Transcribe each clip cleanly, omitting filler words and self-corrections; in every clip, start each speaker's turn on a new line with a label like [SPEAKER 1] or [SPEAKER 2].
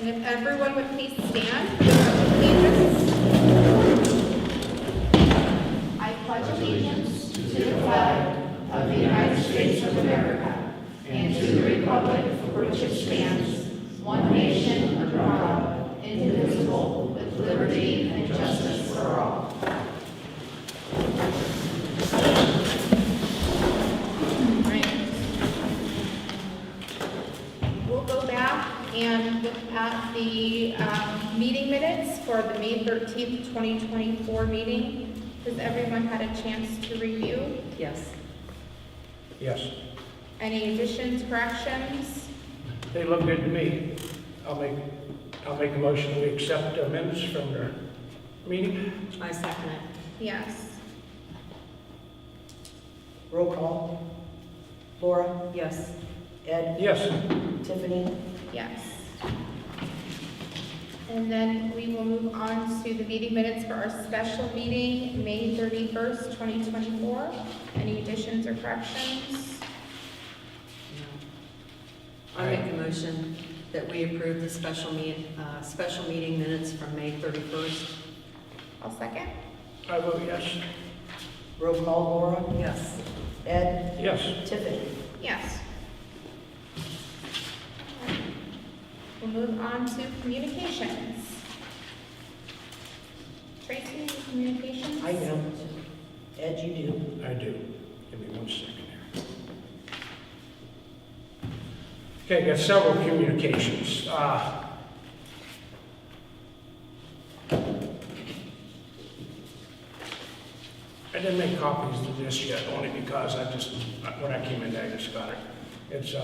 [SPEAKER 1] And if everyone would please stand for the Pledge of Allegiance. I pledge allegiance to the flag of the United States of America and to the republic for which it stands, one nation under God, indivisible, with liberty and justice for all. We'll go back and look at the meeting minutes for the May 13th, 2024 meeting. Has everyone had a chance to review?
[SPEAKER 2] Yes.
[SPEAKER 3] Yes,
[SPEAKER 1] Any additions, corrections?
[SPEAKER 3] they look good to me. I'll make a motion we accept the minutes from their meeting.
[SPEAKER 2] I second it.
[SPEAKER 1] Yes.
[SPEAKER 4] Roll call. Laura?
[SPEAKER 2] Yes.
[SPEAKER 4] Ed?
[SPEAKER 3] Yes,
[SPEAKER 4] Tiffany?
[SPEAKER 1] Yes. And then we will move on to the meeting minutes for our special meeting, May 31st, 2024. Any additions or corrections?
[SPEAKER 2] I make a motion that we approve the special meeting minutes from May 31st.
[SPEAKER 1] I'll second.
[SPEAKER 3] I vote yes.
[SPEAKER 4] Roll call. Laura?
[SPEAKER 2] Yes.
[SPEAKER 4] Ed?
[SPEAKER 3] Yes,
[SPEAKER 4] Tiffany?
[SPEAKER 1] Yes. We'll move on to communications. Tracy, any communications?
[SPEAKER 4] I know. Ed, you do.
[SPEAKER 3] I do. Give me 1 second here. Okay, got several communications. I didn't make copies of this yet, only because when I came in, I just got it. It's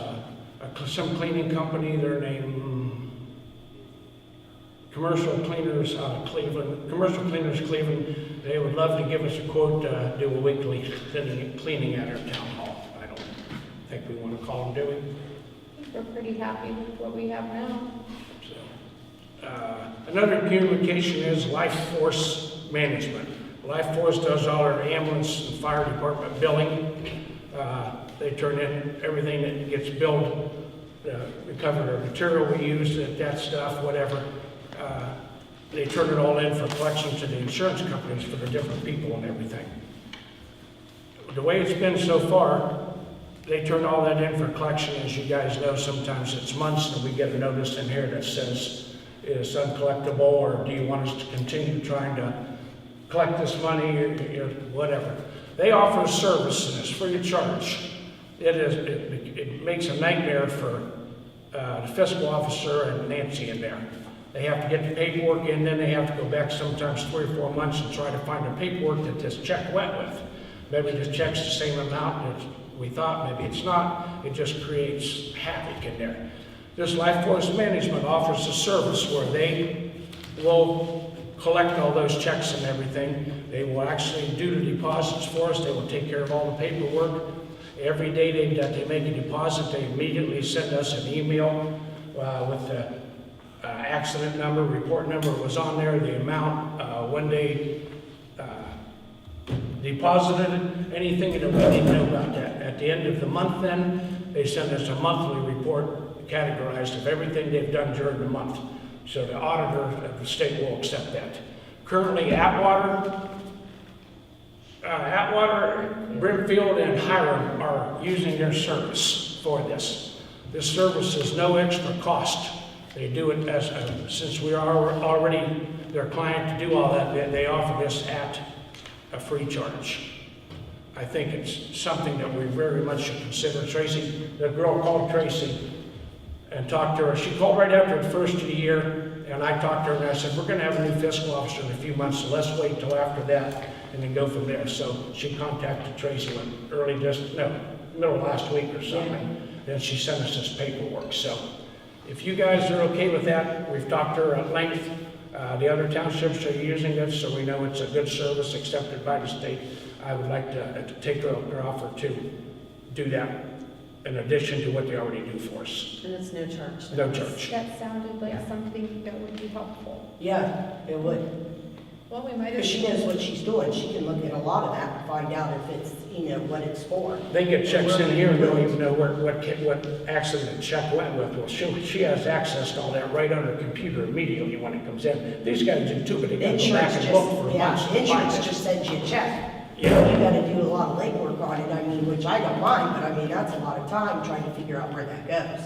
[SPEAKER 3] some cleaning company, their name, Commercial Cleaners out of Cleveland. Commercial Cleaners Cleveland, they would love to give us a quote to do a weekly cleaning at our town hall. I don't think we want to call them, do we?
[SPEAKER 1] I think we're pretty happy with what we have now.
[SPEAKER 3] So, another communication is Life Force Management. Life Force does all our ambulance and fire department billing. They turn in everything that gets billed. We cover the material we use, that stuff, whatever. They turn it all in for collection to the insurance companies for the different people and everything. The way it's been so far, they turn all that in for collection. As you guys know, sometimes it's months and we get a notice in here that says it's uncollectible, or do you want us to continue trying to collect this money or whatever. They offer a service and it's free of charge. It makes a nightmare for the fiscal officer and Nancy in there. They have to get the paperwork in, then they have to go back sometimes 3 or 4 months and try to find the paperwork that this check went with. Maybe this check's the same amount as we thought, maybe it's not. It just creates havoc in there. This Life Force Management offers a service where they will collect all those checks and everything. They will actually do the deposits for us. They will take care of all the paperwork. Every day that they make a deposit, they immediately send us an email with the accident number, report number was on there, the amount, when they deposited anything that we need to know about that. At the end of the month then, they send us a monthly report categorized of everything they've done during the month. So the auditor of the state will accept that. Currently, Atwater, Brimfield, and Hiram are using their service for this. This service is no extra cost. They do it as, since we are already their client to do all that, they offer this at a free charge. I think it's something that we very much should consider. Tracy, the girl called Tracy and talked to her. She called right after the first of the year, and I talked to her and I said, we're going to have a new fiscal officer in a few months, so let's wait till after that and then go from there. So she contacted Tracy middle of last week or something. Then she sent us this paperwork. So if you guys are okay with that, we've talked to her at length. The other townships are using it, so we know it's a good service accepted by the state. I would like to take their offer to do that in addition to what they already do for us.
[SPEAKER 2] And it's no charge.
[SPEAKER 3] No charge.
[SPEAKER 1] That sounded like something that would be helpful.
[SPEAKER 4] Yeah, it would.
[SPEAKER 1] Well, we might
[SPEAKER 4] Because
[SPEAKER 1] as
[SPEAKER 4] she knows what she's doing. She can look at a lot of that and find out if it's, what it's for.
[SPEAKER 3] They get checks in here and don't even know what accident the check went with. Well, she has access to all that right on her computer immediately when it comes in. These guys do too, but they got to go back and look for months to find
[SPEAKER 4] Insurance
[SPEAKER 3] it.
[SPEAKER 4] just sends you a check.
[SPEAKER 3] Yeah.
[SPEAKER 4] You gotta do a lot of legwork on it, I mean, which I don't mind, but I mean, that's a lot of time trying to figure out where that goes.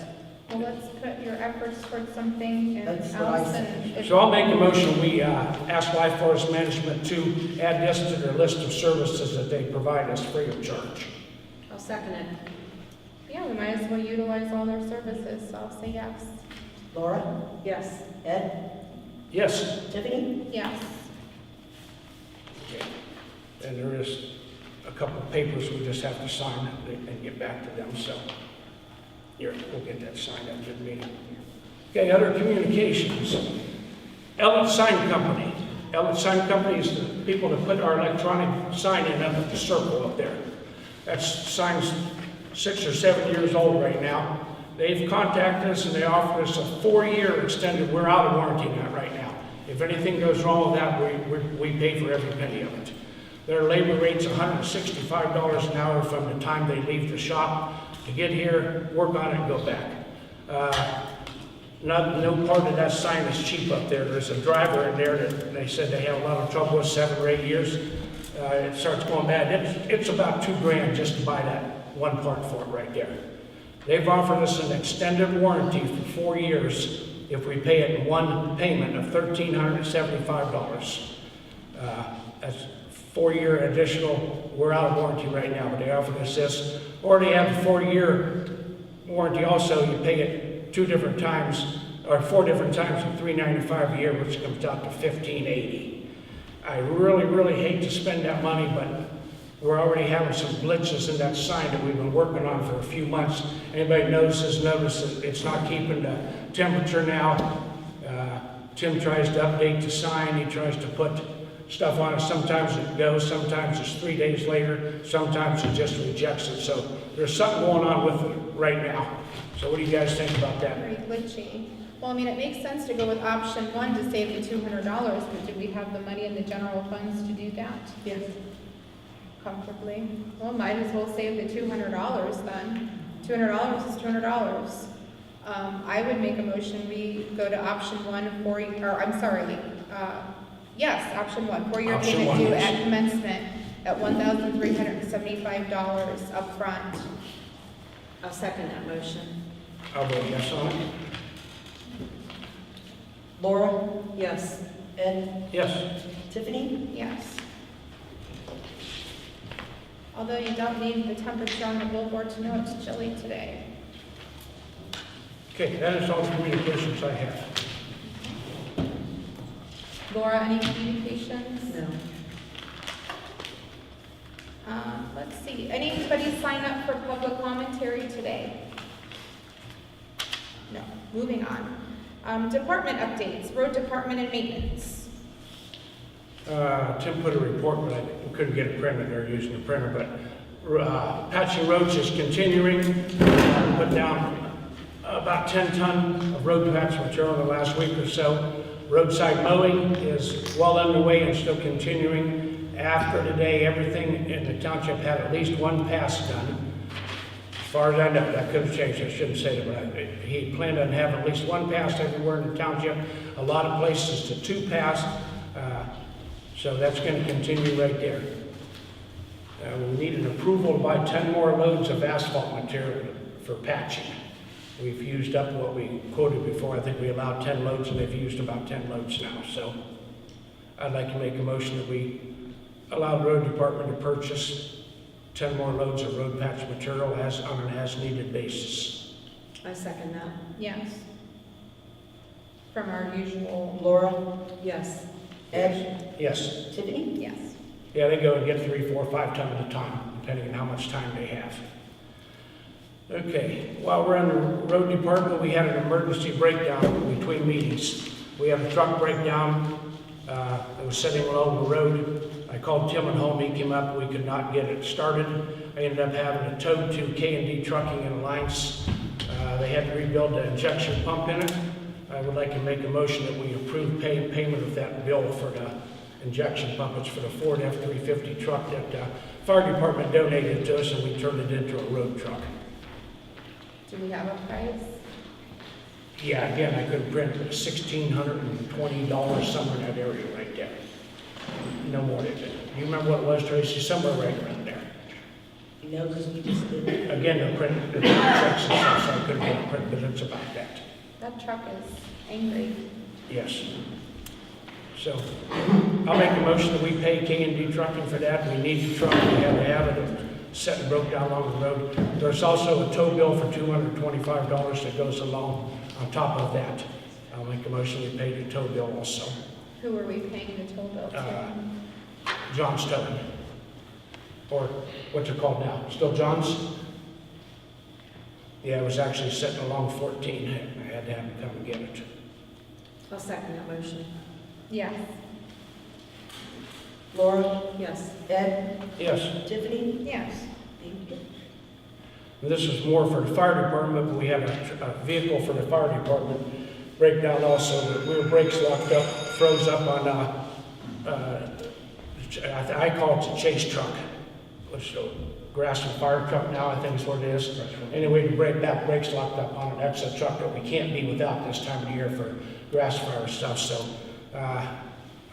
[SPEAKER 1] Well, let's put your efforts towards something
[SPEAKER 4] That's what I
[SPEAKER 1] else
[SPEAKER 4] said.
[SPEAKER 1] and. if-
[SPEAKER 3] So I'll make a motion, we ask Life Forest Management to add this to their list of services that they provide us free of charge.
[SPEAKER 2] I'll second it.
[SPEAKER 1] Yeah, we might as well utilize all their services, so I'll say yes.
[SPEAKER 4] Laura,
[SPEAKER 2] Yes.
[SPEAKER 4] Ed,
[SPEAKER 3] Yes,
[SPEAKER 4] Tiffany?
[SPEAKER 1] Yes.
[SPEAKER 3] okay. And there is a couple of papers we just have to sign and get back to them, so here, we'll get that signed after the meeting. Okay, other communications. Ellett Sign Company. Ellett Sign Company is the people that put our electronic sign in up at the circle up there. That sign's 6 or 7 years old right now. They've contacted us and they offered us a 4-year extended, we're out of warranty on that right now. If anything goes wrong with that, we pay for every penny of it. Their labor rate's $165 an hour from the time they leave the shop to get here, work on it, and go back. No part of that sign is cheap up there. There's a driver in there that they said they have a lot of trouble with 7 or 8 years. It starts going bad. It's about $2,000 just to buy that one part for it right there. They've offered us an extended warranty for 4 years if we pay it in one payment of $1,375. That's 4-year additional. We're out of warranty right now, but they offered us this. Or they have a 4-year warranty also. You pay it 2 different times, or 4 different times for $395 a year, which comes out to $1,580. I really, really hate to spend that money, but we're already having some glitches in that sign that we've been working on for a few months. Anybody notices that it's not keeping the temperature now. Tim tries to update the sign. He tries to put stuff on it. Sometimes it goes, sometimes it's 3 days later, sometimes it just rejects it. So there's something going on with it right now. So what do you guys think about that?
[SPEAKER 1] Very glitchy. Well, I mean, it makes sense to go with option 1 to save the $200, but do we have the money in the general funds to do that?
[SPEAKER 4] Yes.
[SPEAKER 1] Comfortably? Well, might as well save the $200 then. $200 is $200. I would make a motion, we go to option 1, yes, option 1, 4-year
[SPEAKER 3] Option
[SPEAKER 1] payment
[SPEAKER 3] 1,
[SPEAKER 1] due
[SPEAKER 3] yes.
[SPEAKER 1] at commencement at $1,375 upfront.
[SPEAKER 2] I'll second that motion.
[SPEAKER 3] I'll vote yes on it.
[SPEAKER 4] Laura,
[SPEAKER 2] Yes.
[SPEAKER 4] Ed,
[SPEAKER 3] Yes.
[SPEAKER 4] Tiffany?
[SPEAKER 1] Yes. Although you don't need the temperature on the billboard to know it's chilly today.
[SPEAKER 3] Okay, that is all the communications I have.
[SPEAKER 1] Laura, any communications?
[SPEAKER 2] No.
[SPEAKER 1] Let's see, anybody sign up for public commentary today? No, moving on. Department updates, road department and maintenance.
[SPEAKER 3] Tim put a report, but we couldn't get it printed. They're using the printer, but patching roads is continuing. Put down about 10 ton of road patch material in the last week or so. Roadside mowing is well underway and still continuing. After today, everything in the township had at least 1 pass done. As far as I know, that could have changed. I shouldn't say that, but he planned on having at least 1 pass everywhere in the township. A lot of places to 2 pass. So that's going to continue right there. We need an approval to buy 10 more loads of asphalt material for patching. We've used up what we quoted before. I think we allowed 10 loads and they've used about 10 loads now. So I'd like to make a motion that we allow the road department to purchase 10 more loads of road patch material on an as-needed basis.
[SPEAKER 2] I second that.
[SPEAKER 1] Yes. From our usual,
[SPEAKER 4] Laura,
[SPEAKER 2] Yes.
[SPEAKER 4] Ed,
[SPEAKER 3] Yes.
[SPEAKER 4] Tiffany?
[SPEAKER 1] yes.
[SPEAKER 3] Yeah, they go and get 3, 4, 5 ton at a time, depending on how much time they have. Okay, while we're on the road department, we had an emergency breakdown between meetings. We had a truck breakdown that was sitting along the road. I called Tim at home, he came up, we could not get it started. I ended up having it towed to K&D Trucking and Alliance. They had to rebuild the injection pump in it. I would like to make a motion that we approve payment of that bill for the injection pump. It's for the Ford F-350 truck that fire department donated to us, and we turned it into a road truck.
[SPEAKER 1] Do we have a price?
[SPEAKER 3] Yeah, again, I could print it, $1,620, somewhere in that area right there. No more than that. You remember what it was, Tracy? Somewhere right around there.
[SPEAKER 4] No, because we just did it.
[SPEAKER 3] Again, the print, the checks and stuff, so I couldn't get a print, but it's about that.
[SPEAKER 1] That truck is angry.
[SPEAKER 3] Yes. So, I'll make a motion that we pay K&D Trucking for that. We need the truck, we had to have it, it's set and broke down along the road. There's also a tow bill for $225 that goes along on top of that. I'll make a motion we pay the tow bill also.
[SPEAKER 1] Who are we paying the toll bill to?
[SPEAKER 3] John's Towing. Or what's it called now? Still John's? Yeah, it was actually sitting along 14. I had to have him come and get it.
[SPEAKER 2] I'll second that motion.
[SPEAKER 1] Yes.
[SPEAKER 4] Laura,
[SPEAKER 2] Yes.
[SPEAKER 4] Ed,
[SPEAKER 3] Yes.
[SPEAKER 4] Tiffany?
[SPEAKER 1] Yes.
[SPEAKER 4] Thank you.
[SPEAKER 3] This is more for the fire department, but we have a vehicle for the fire department breakdown also. The rear brakes locked up, froze up on, I call it the chase truck. It's a grass and fire truck now, I think is what it is. Anyway, the back brakes locked up on it. That's a truck that we can't be without this time of the year for grass fire stuff. So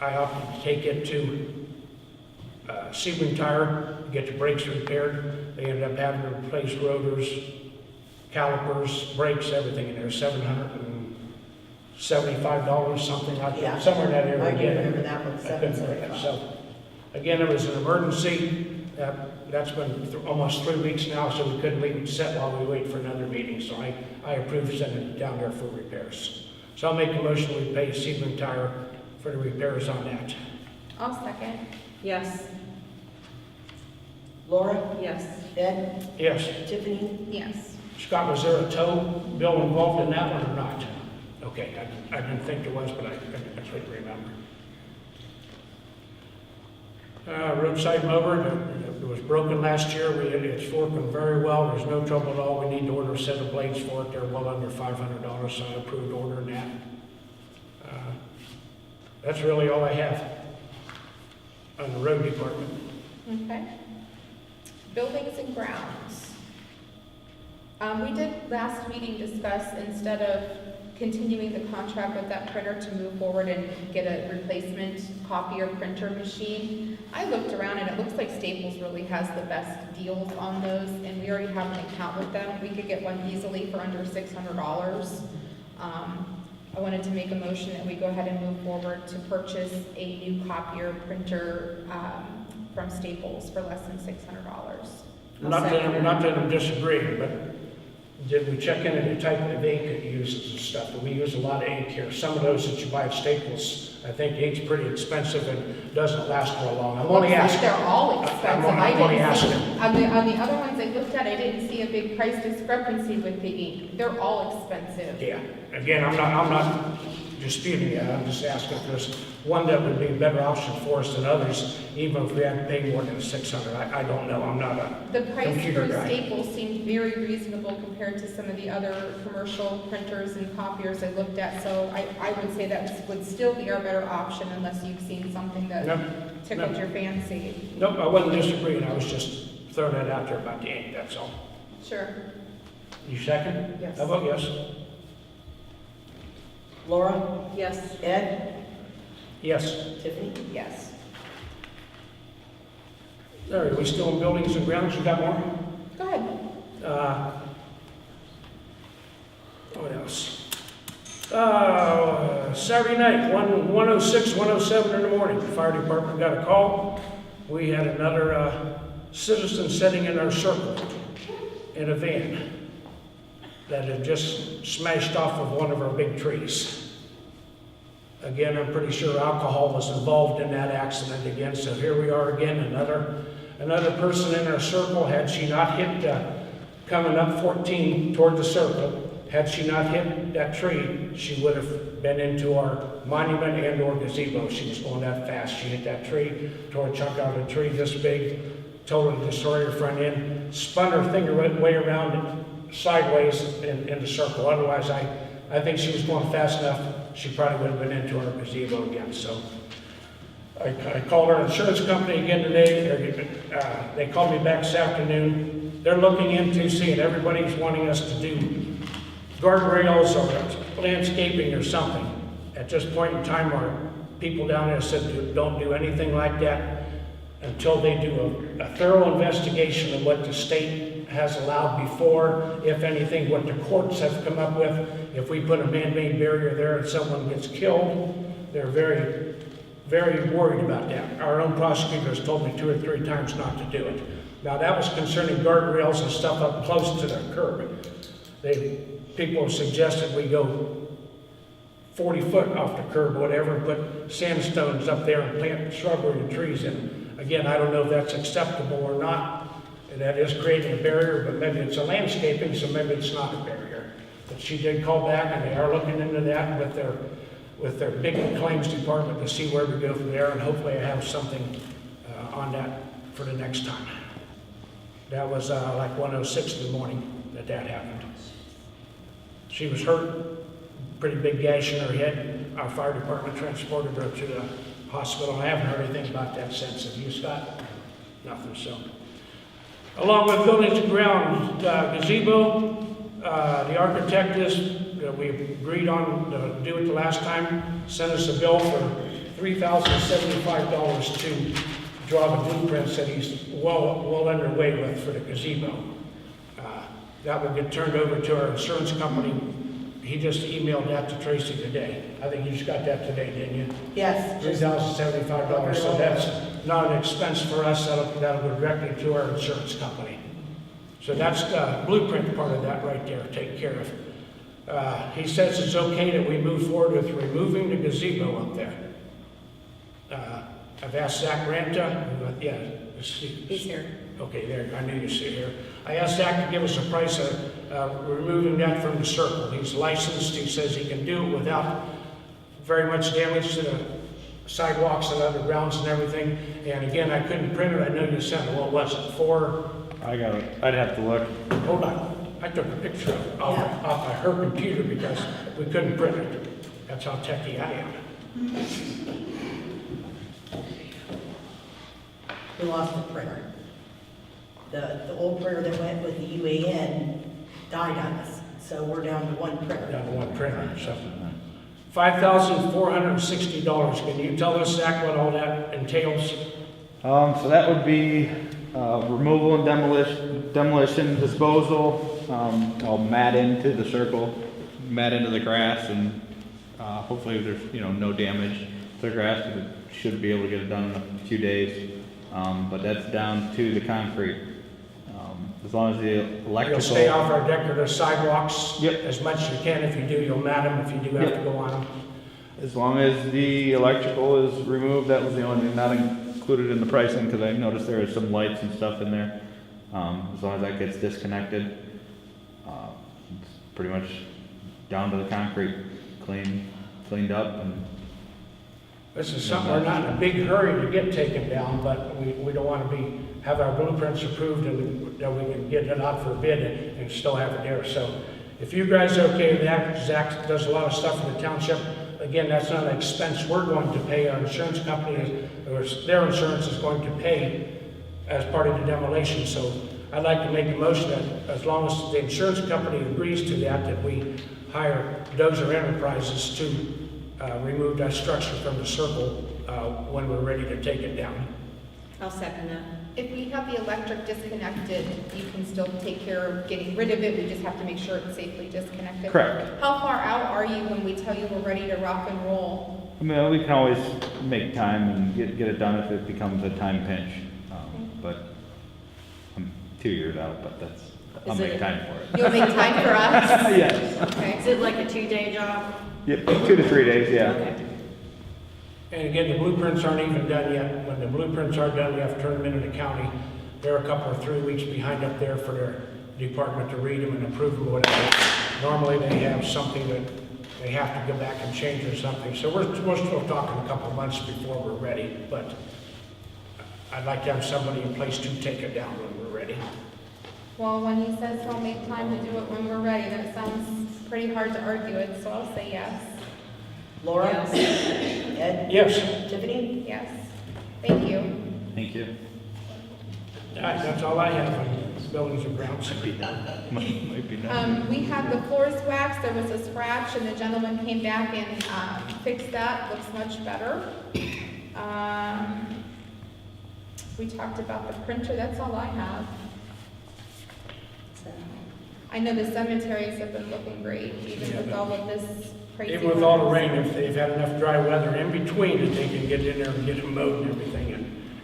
[SPEAKER 3] I opted to take it to Sebring Tire, get the brakes repaired. They ended up having to replace rotors, calipers, brakes, everything in there. $775, something like
[SPEAKER 4] Yeah.
[SPEAKER 3] that, somewhere in that area.
[SPEAKER 4] I can
[SPEAKER 3] Again,
[SPEAKER 4] remember that one,
[SPEAKER 3] I couldn't remember that.
[SPEAKER 4] 775.
[SPEAKER 3] So, again, it was an emergency. That's been almost 3 weeks now, so we couldn't leave it set while we wait for another meeting. So I approved sending it down there for repairs. So I'll make a motion we pay Sebring Tire for the repairs on that.
[SPEAKER 1] I'll second.
[SPEAKER 2] Yes.
[SPEAKER 4] Laura,
[SPEAKER 2] Yes.
[SPEAKER 4] Ed,
[SPEAKER 3] Yes.
[SPEAKER 4] Tiffany?
[SPEAKER 1] Yes.
[SPEAKER 3] Scott, was there a tow bill involved in that one or not? Okay, I didn't think there was, but I couldn't remember. Roadside mower, it was broken last year. It's working very well. There's no trouble at all. We need to order a set of blades for it. They're well under $500, so I approved ordering that. That's really all I have on the road department.
[SPEAKER 1] Okay. Buildings and grounds. We did last meeting discuss, instead of continuing the contract with that printer, to move forward and get a replacement copier printer machine. I looked around and it looks like Staples really has the best deals on those, and we already have an account with them. We could get one easily for under $600. I wanted to make a motion that we go ahead and move forward to purchase a new copier printer from Staples for less than $600.
[SPEAKER 3] Not that I'm disagreeing, but did we check into the type of ink it uses and stuff? We use a lot of ink here. Some of those that you buy at Staples, I think ink's pretty expensive and doesn't last for long. I'm only
[SPEAKER 1] Looks like
[SPEAKER 3] asking.
[SPEAKER 1] they're all expensive.
[SPEAKER 3] I'm only
[SPEAKER 1] I didn't see,
[SPEAKER 3] asking.
[SPEAKER 1] on the other ones I looked at, I didn't see a big price discrepancy with the ink. They're all expensive.
[SPEAKER 3] Yeah, again, I'm not disputing it. I'm just asking if there's one that would be a better option for us than others, even if we had to pay more than $600. I don't know. I'm not a
[SPEAKER 1] The price
[SPEAKER 3] computer
[SPEAKER 1] for
[SPEAKER 3] guy.
[SPEAKER 1] Staples seemed very reasonable compared to some of the other commercial printers and copiers I looked at, so I would say that would still be our better option unless you've seen something that
[SPEAKER 3] No,
[SPEAKER 1] tickled
[SPEAKER 3] no.
[SPEAKER 1] your fancy.
[SPEAKER 3] Nope, I wasn't disagreeing. I was just throwing that out there about the ink, that's all.
[SPEAKER 1] Sure.
[SPEAKER 3] You second?
[SPEAKER 4] Yes.
[SPEAKER 3] I vote yes.
[SPEAKER 4] Laura,
[SPEAKER 2] Yes.
[SPEAKER 4] Ed,
[SPEAKER 3] Yes.
[SPEAKER 4] Tiffany?
[SPEAKER 1] Yes.
[SPEAKER 3] All right, we still in buildings and grounds? You got more?
[SPEAKER 1] Go ahead.
[SPEAKER 3] What else? Saturday night, 1:06, 1:07 in the morning, the fire department got a call. We had another citizen sitting in our circle in a van that had just smashed off of one of our big trees. Again, I'm pretty sure alcohol was involved in that accident again, so here we are again, another person in our circle. Had she not hit, coming up 14 toward the circle, had she not hit that tree, she would have been into our monument and or gazebo. She was going that fast. She hit that tree, tore a chunk out of the tree this big, totally destroyed her front end, spun her finger way around sideways in the circle. Otherwise, I think she was going fast enough, she probably would have been into our gazebo again. So I called our insurance company again today. They called me back this afternoon. They're looking into seeing, everybody's wanting us to do guardrails or landscaping or something. At this point in time, our people down there said, don't do anything like that until they do a thorough investigation of what the state has allowed before, if anything, what the courts have come up with. If we put a man-made barrier there and someone gets killed, they're very, very worried about that. Our own prosecutors told me 2 or 3 times not to do it. Now that was concerning guardrails and stuff up close to the curb. People have suggested we go 40 foot off the curb, whatever, put sandstones up there and plant shrubbery and trees in. Again, I don't know if that's acceptable or not. And that is creating a barrier, but maybe it's a landscaping, so maybe it's not a barrier. But she did call back, and they are looking into that with their big claims department to see where we go from there, and hopefully I have something on that for the next time. That was like 1:06 in the morning that happened. She was hurt, pretty big gash in her head. Our fire department transported her to the hospital. I haven't heard anything about that since. Have you, Scott? Nothing, so. Along with buildings and grounds, gazebo, the architect we agreed on to do it the last time, sent us a bill for $3,075 to draw the blueprints that he's well underway with for the gazebo. That will get turned over to our insurance company. He just emailed that to Tracy today. I think you just got that today, didn't you?
[SPEAKER 4] Yes.
[SPEAKER 3] $3,075, so that's not an expense for us. That'll go directly to our insurance company. So that's the blueprint part of that right there, taken care of. He says it's okay that we move forward with removing the gazebo up there. I've asked Zach Ranta, yeah.
[SPEAKER 2] He's here.
[SPEAKER 3] Okay, there, I knew you'd sit here. I asked Zach to give us a price of removing that from the circle. He's licensed, he says he can do it without very much damage to the sidewalks and other grounds and everything. And again, I couldn't print it, I know you sent it, what was it, 4?
[SPEAKER 5] I got it. I'd have to look.
[SPEAKER 3] Hold on, I took a picture of it off of her computer because we couldn't print it. That's how techie I am.
[SPEAKER 4] We lost the printer. The old printer that went with the UAN died on us, so we're down to one printer.
[SPEAKER 3] Down to one printer, so. $5,460. Can you tell us, Zach, what all that entails?
[SPEAKER 5] So that would be removal and demolition, disposal. I'll mat into the circle, mat into the grass, and hopefully there's no damage to the grass. But it should be able to get it done in a few days. But that's down to the concrete. As long as the electrical...
[SPEAKER 3] You'll stay off our decorative sidewalks.
[SPEAKER 5] Yep.
[SPEAKER 3] As much as you can. If you do, you'll mat them. If you do have to go on them.
[SPEAKER 5] As long as the electrical is removed, that was the only thing not included in the pricing, because I noticed there are some lights and stuff in there. As long as that gets disconnected, it's pretty much down to the concrete, cleaned up, and
[SPEAKER 3] This is something we're not in a big hurry to get taken down, but we don't want to have our blueprints approved and that we can get it out for a bid and still have it there. So if you guys are okay with that, Zach does a lot of stuff in the township. Again, that's not an expense we're going to pay. Our insurance company, or their insurance is going to pay as part of the demolition. So I'd like to make a motion that as long as the insurance company agrees to that we hire Dozer Enterprises to remove that structure from the circle when we're ready to take it down.
[SPEAKER 2] I'll second that.
[SPEAKER 1] If we have the electric disconnected, you can still take care of getting rid of it, we just have to make sure it's safely disconnected.
[SPEAKER 5] correct.
[SPEAKER 1] How far out are you when we tell you we're ready to rock and roll?
[SPEAKER 5] I mean, we can always make time and get it done if it becomes a time pinch. But I'm 2 years out, but I'll
[SPEAKER 2] Is
[SPEAKER 5] make
[SPEAKER 2] it-
[SPEAKER 5] time for it.
[SPEAKER 1] You'll make time for us?
[SPEAKER 5] Yes.
[SPEAKER 1] Okay.
[SPEAKER 2] Is it like a 2-day job?
[SPEAKER 5] Yep, 2 to 3 days, yeah.
[SPEAKER 2] Okay.
[SPEAKER 3] And again, the blueprints aren't even done yet. When the blueprints are done, we have to turn them into the county. They're a couple or 3 weeks behind up there for their department to read them and approve them or whatever. Normally, they have something that they have to go back and change or something. So we're still talking a couple of months before we're ready, but I'd like to have somebody in place to take it down when we're ready.
[SPEAKER 1] Well, when he says he'll make time to do it when we're ready, that sounds pretty hard to argue it, so I'll say yes.
[SPEAKER 4] Laura?
[SPEAKER 2] Yes.
[SPEAKER 4] Ed?
[SPEAKER 3] Yes.
[SPEAKER 4] Tiffany?
[SPEAKER 1] Yes. Thank you.
[SPEAKER 5] Thank you.
[SPEAKER 3] All right, that's all I have on buildings and grounds.
[SPEAKER 5] Might be done.
[SPEAKER 1] We had the floors waxed, there was a scratch, and the gentleman came back and, fixed that, looks much better. We talked about the printer, that's all I have. I know the cemeteries have been looking great, even with all of this crazy.
[SPEAKER 3] Even with all the
[SPEAKER 1] weather.
[SPEAKER 3] rain, if they've had enough dry weather in between, that they can get in there and get them mowed and everything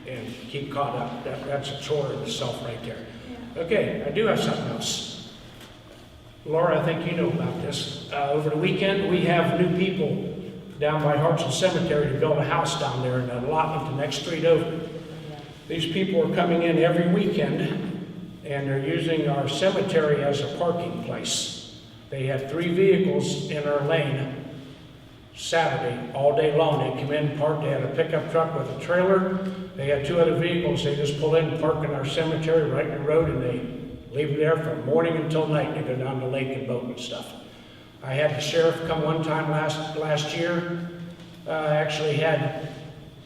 [SPEAKER 3] and keep caught up. That's a chore in itself right there.
[SPEAKER 1] Yeah.
[SPEAKER 3] Okay, I do have something else. Laura, I think you know about this. Over the weekend, we have new people down by Hartson Cemetery to build a house down there in the allotment the next street over. These people are coming in every weekend, and they're using our cemetery as a parking place. They had 3 vehicles in our lane Saturday, all day long. They come in, parked, they had a pickup truck with a trailer. They had 2 other vehicles. They just pull in, park in our cemetery right in the road, and they leave them there from morning until night. They go down the lake and boat and stuff. I had the sheriff come one time last year. Actually had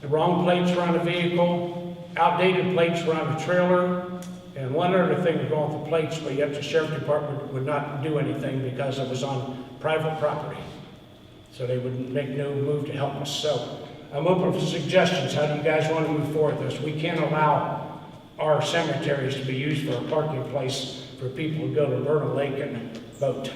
[SPEAKER 3] the wrong plates were on the vehicle, outdated plates were on the trailer, and one other thing was wrong with the plates, but yet the sheriff department would not do anything because it was on private property. So they wouldn't make no move to help us. So I'm open for suggestions. How do you guys want to move forward with this? We can't allow our cemeteries to be used for a parking place for people to go to Myrtle Lake and boat.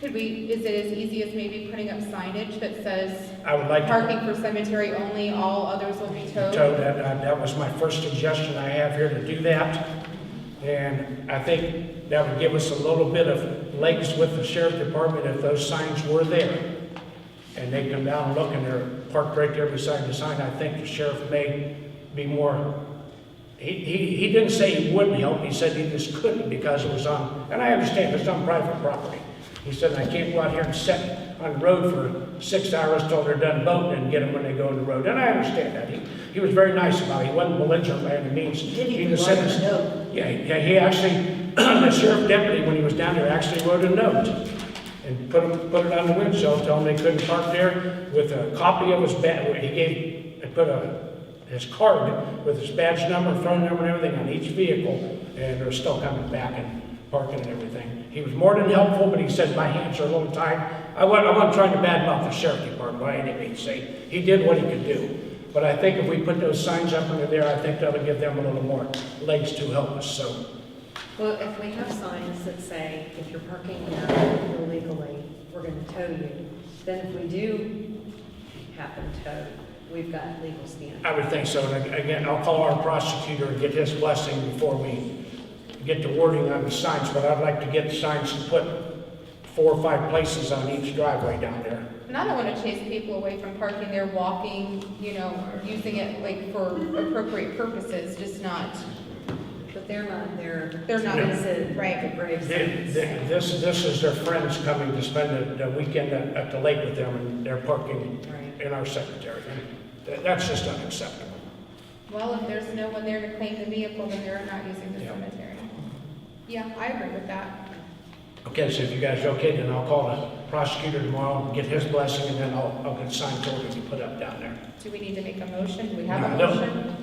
[SPEAKER 1] Could we, is it as easy as maybe putting up signage that says
[SPEAKER 3] I would like to
[SPEAKER 1] parking for cemetery only, all others will be towed?
[SPEAKER 3] that was my first suggestion I have here to do that. And I think that would give us a little bit of legs with the sheriff department if those signs were there. And they come down and look and they're parked right there beside the sign. I think the sheriff may be more, he didn't say he wouldn't help, he said he just couldn't because it was on, and I understand it's on private property. He said, I can't go out here and sit on the road for 6 hours till they're done boating and get them when they go on the road. And I understand that. He was very nice about it. He wasn't belligerent by any means.
[SPEAKER 4] Didn't
[SPEAKER 3] He
[SPEAKER 4] even
[SPEAKER 3] just
[SPEAKER 4] write
[SPEAKER 3] said,
[SPEAKER 4] a note.
[SPEAKER 3] yeah, he actually, the sheriff deputy, when he was down there, actually wrote a note and put it on the windshield, telling them they couldn't park there with a copy of his badge. He put his card with his badge number, phone number, and everything on each vehicle, and they're still coming back and parking and everything. He was more than helpful, but he said, my hands are a little tied. I wasn't trying to badmouth the sheriff department by any means. He did what he could do. But I think if we put those signs up under there, I think that'll give them a little more legs to help us, so.
[SPEAKER 2] Well, if we have signs that say, if you're parking here illegally, we're gonna tow you, then if we do happen towed, we've got legal stand.
[SPEAKER 3] I would think so. And again, I'll call our prosecutor and get his blessing before we get the wording on the signs, but I'd like to get the signs and put 4 or 5 places on each driveway down there.
[SPEAKER 1] And I don't want to chase people away from parking there, walking, or using it like for appropriate purposes, just not.
[SPEAKER 2] But they're not there.
[SPEAKER 1] They're not,
[SPEAKER 2] to visit
[SPEAKER 1] right.
[SPEAKER 2] the grave
[SPEAKER 3] This
[SPEAKER 2] sites.
[SPEAKER 3] is their friends coming to spend the weekend at the lake with them, and they're parking
[SPEAKER 2] Right.
[SPEAKER 3] in our cemetery. And that's just unacceptable.
[SPEAKER 1] Well, if there's no one there to claim the vehicle, then they're not using the
[SPEAKER 3] Yeah.
[SPEAKER 1] cemetery. Yeah, I agree with that.
[SPEAKER 3] Okay, so if you guys are okay, then I'll call the prosecutor tomorrow and get his blessing, and then I'll get signs ordered to put up down there.
[SPEAKER 1] Do we need to make a motion? Do we have a
[SPEAKER 3] No,
[SPEAKER 1] motion?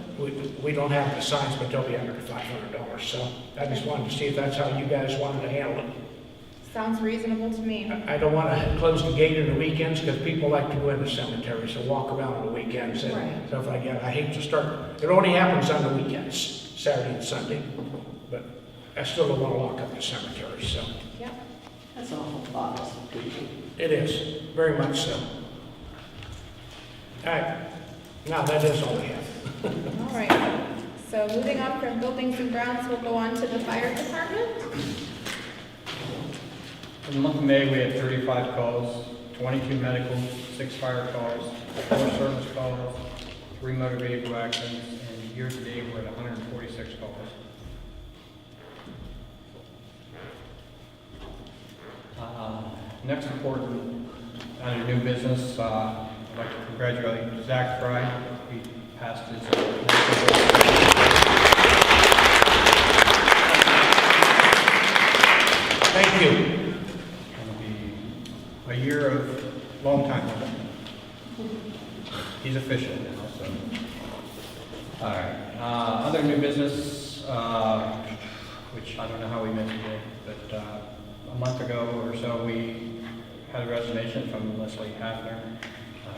[SPEAKER 3] We don't have the signs, but they'll be under $500, so I just wanted to see if that's how you guys wanted to handle it.
[SPEAKER 1] Sounds reasonable to me.
[SPEAKER 3] I don't want to close the gate on the weekends, because people like to go in the cemeteries and walk around on the weekends and
[SPEAKER 2] Right.
[SPEAKER 3] stuff like that. I hate to start, it only happens on the weekends, Saturday and Sunday, but I still don't want to lock up the cemetery, so.
[SPEAKER 1] Yeah.
[SPEAKER 4] That's an awful thought.
[SPEAKER 3] It is, very much so. All right, now that is all we have.
[SPEAKER 1] All right. So moving on from buildings and grounds, we'll go on to the fire department.
[SPEAKER 6] In the month of May, we had 35 calls, 22 medical, 6 fire calls, 4 service calls, 3 motor vehicle accidents, and year-to-date, we're at 146 calls. Next report, under new business, I'd like to congratulate Zach Fry. He passed his
[SPEAKER 3] Thank you.
[SPEAKER 6] It'll be a year of long time. He's official now, so. All right, other new business, which I don't know how we missed it, but a month ago or so, we had a resignation from Leslie Hafner.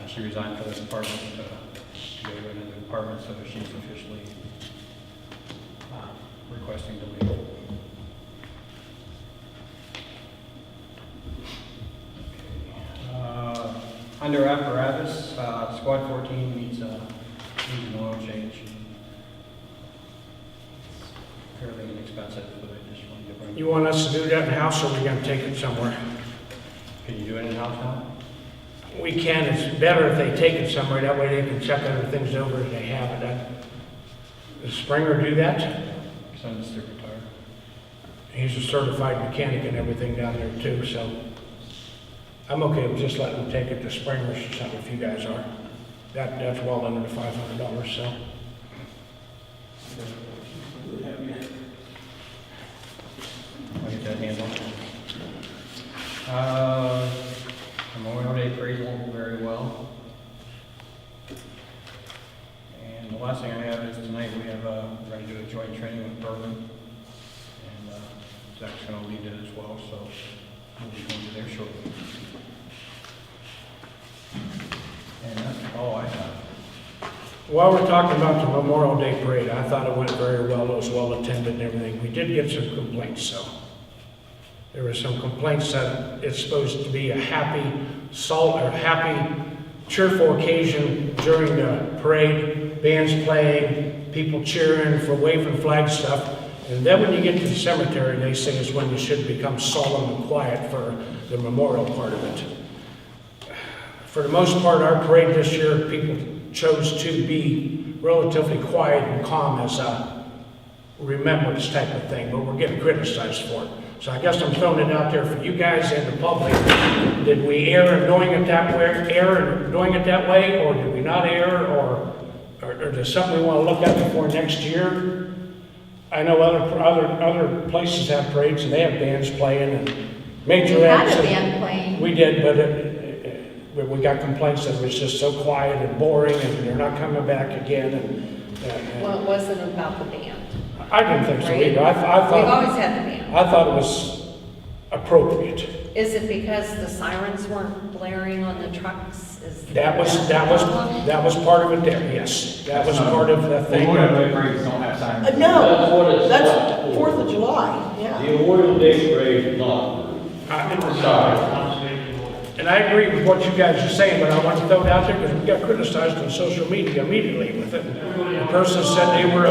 [SPEAKER 6] She resigned for this department to go to another department, so she's officially requesting to leave. Under apparatus, Squad 14 needs an oil change. It's fairly inexpensive, but I just wanted to bring.
[SPEAKER 3] You want us to do that in-house, or are we gonna take it somewhere?
[SPEAKER 6] Can you do it in-house now?
[SPEAKER 3] We can, it's better if they take it somewhere, that way they can check other things over as they have it. Does Springer do that?
[SPEAKER 6] Send us to retire.
[SPEAKER 3] He's a certified mechanic and everything down there too, so I'm okay with just letting them take it to Springer's or something if you guys are. That's well under the $500, so.
[SPEAKER 6] I'll get that handled. Memorial Day parade went very well. And the last thing I have is tonight we're going to do a joint training with Berlin. And Zach's going to lead it as well, so we'll be going to there shortly. And that's all I have.
[SPEAKER 3] While we're talking about the Memorial Day parade, I thought it went very well. It was well attended and everything. We did get some complaints, so. There were some complaints that it's supposed to be a happy, cheerful occasion during the parade, bands playing, people cheering for waving flag stuff. And then when you get to the cemetery, they say is when you should become solemn and quiet for the memorial part of it. For the most part, our parade this year, people chose to be relatively quiet and calm as a remembrance type of thing, but we're getting criticized for it. So I guess I'm throwing it out there for you guys and the public. Did we err in doing it that way, or did we not err, or there's something we want to look at before next year? I know other places have parades and they have bands playing and major acts.
[SPEAKER 1] We had a band playing.
[SPEAKER 3] We did, but we got complaints that it was just so quiet and boring and they're not coming back again. And
[SPEAKER 2] Well, it wasn't about the band.
[SPEAKER 3] I didn't think so
[SPEAKER 2] Right?
[SPEAKER 3] either. I
[SPEAKER 2] We've
[SPEAKER 3] thought
[SPEAKER 2] always had the band.
[SPEAKER 3] I thought it was appropriate.
[SPEAKER 2] Is it because the sirens weren't blaring on the trucks?
[SPEAKER 3] That was part of it there, yes. That was part of the thing.
[SPEAKER 5] Memorial Day parades don't have sirens.
[SPEAKER 4] No, that's 4th of July, yeah.
[SPEAKER 7] The Memorial Day parade is not.
[SPEAKER 3] And I agree with what you guys are saying, but I want to throw it out there because we got criticized on social media immediately with it. The person said they were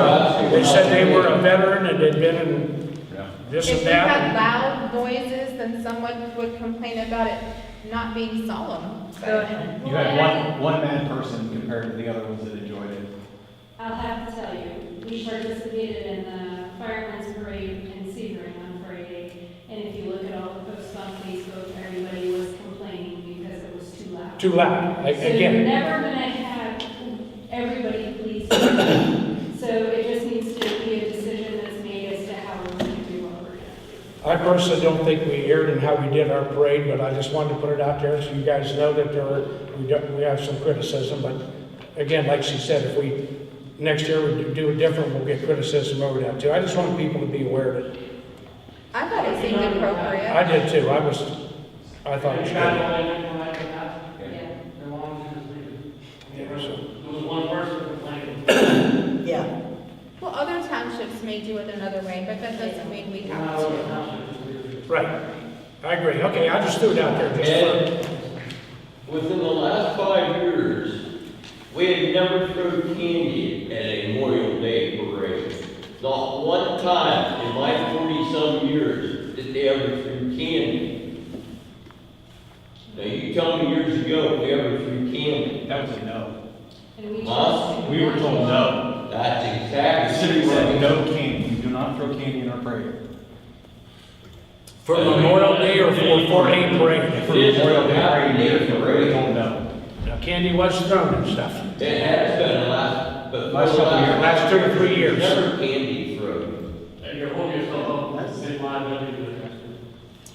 [SPEAKER 3] a veteran and had been in this
[SPEAKER 1] If
[SPEAKER 3] and
[SPEAKER 1] we had
[SPEAKER 3] that.
[SPEAKER 1] loud noises, then someone would complain about it not being solemn.
[SPEAKER 2] Go ahead.
[SPEAKER 5] You had one mad person compared to the other ones that enjoyed it.
[SPEAKER 8] I'll have to tell you, we participated in the Fireman's Parade in Sebring on Friday, and if you look at all the posts on Facebook, everybody was complaining because it was too loud.
[SPEAKER 3] Too loud,
[SPEAKER 8] So you're
[SPEAKER 3] again.
[SPEAKER 8] never gonna have everybody pleased. So it just needs to be a decision that's made as to how we're gonna do what we're gonna
[SPEAKER 3] I personally don't think we erred in how we did our parade, but I just wanted to put it out there so you guys know that we have some criticism. But again, like she said, if next year we do it different, we'll get criticism over that too. I just want people to be aware of it.
[SPEAKER 1] I thought it seemed appropriate.
[SPEAKER 3] I did too. I thought it should be.
[SPEAKER 7] There was one person complaining.
[SPEAKER 4] Yeah.
[SPEAKER 1] Well, other townships may do it another way, but that doesn't mean we have to.
[SPEAKER 3] Right. I agree. Okay, I just threw it out there just
[SPEAKER 7] And within the last 5 years, we have never thrown candy at a Memorial Day parade. Not one time in my 40-some years did they ever threw candy. Now, you tell me years ago if we ever threw candy.
[SPEAKER 5] That was a no.
[SPEAKER 8] And we
[SPEAKER 7] Huh?
[SPEAKER 5] We were told no.
[SPEAKER 7] That's
[SPEAKER 5] The
[SPEAKER 7] exactly.
[SPEAKER 5] city said no candy. We do not throw candy in our parade.
[SPEAKER 3] for Memorial Day or for a parade.
[SPEAKER 5] For Memorial Day parade, we were told no.
[SPEAKER 3] Now, candy was thrown and stuff.
[SPEAKER 7] It has been the last, but
[SPEAKER 5] Last couple of years.
[SPEAKER 3] Last 2 or 3 years.
[SPEAKER 7] never candy thrown.
[SPEAKER 9] And you're holding yourself up with the big liability to the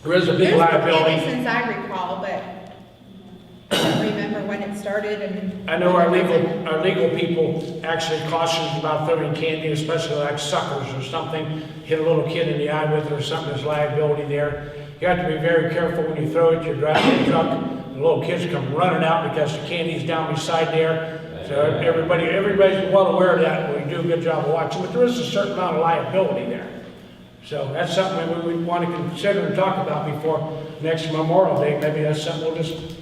[SPEAKER 3] There is a big
[SPEAKER 1] There's been
[SPEAKER 3] liability.
[SPEAKER 1] candy since I recall, but I don't remember when it started and.
[SPEAKER 3] I know our legal people actually caution about throwing candy, especially like suckers or something, hit a little kid in the eye with it or something, there's liability there. You have to be very careful when you throw it, you're driving a truck, the little kids come running out because the candy's down beside there. So everybody's well aware of that, and we do a good job of watching, but there is a certain amount of liability there. So that's something we want to consider and talk about before next Memorial Day. Maybe that's something we'll just,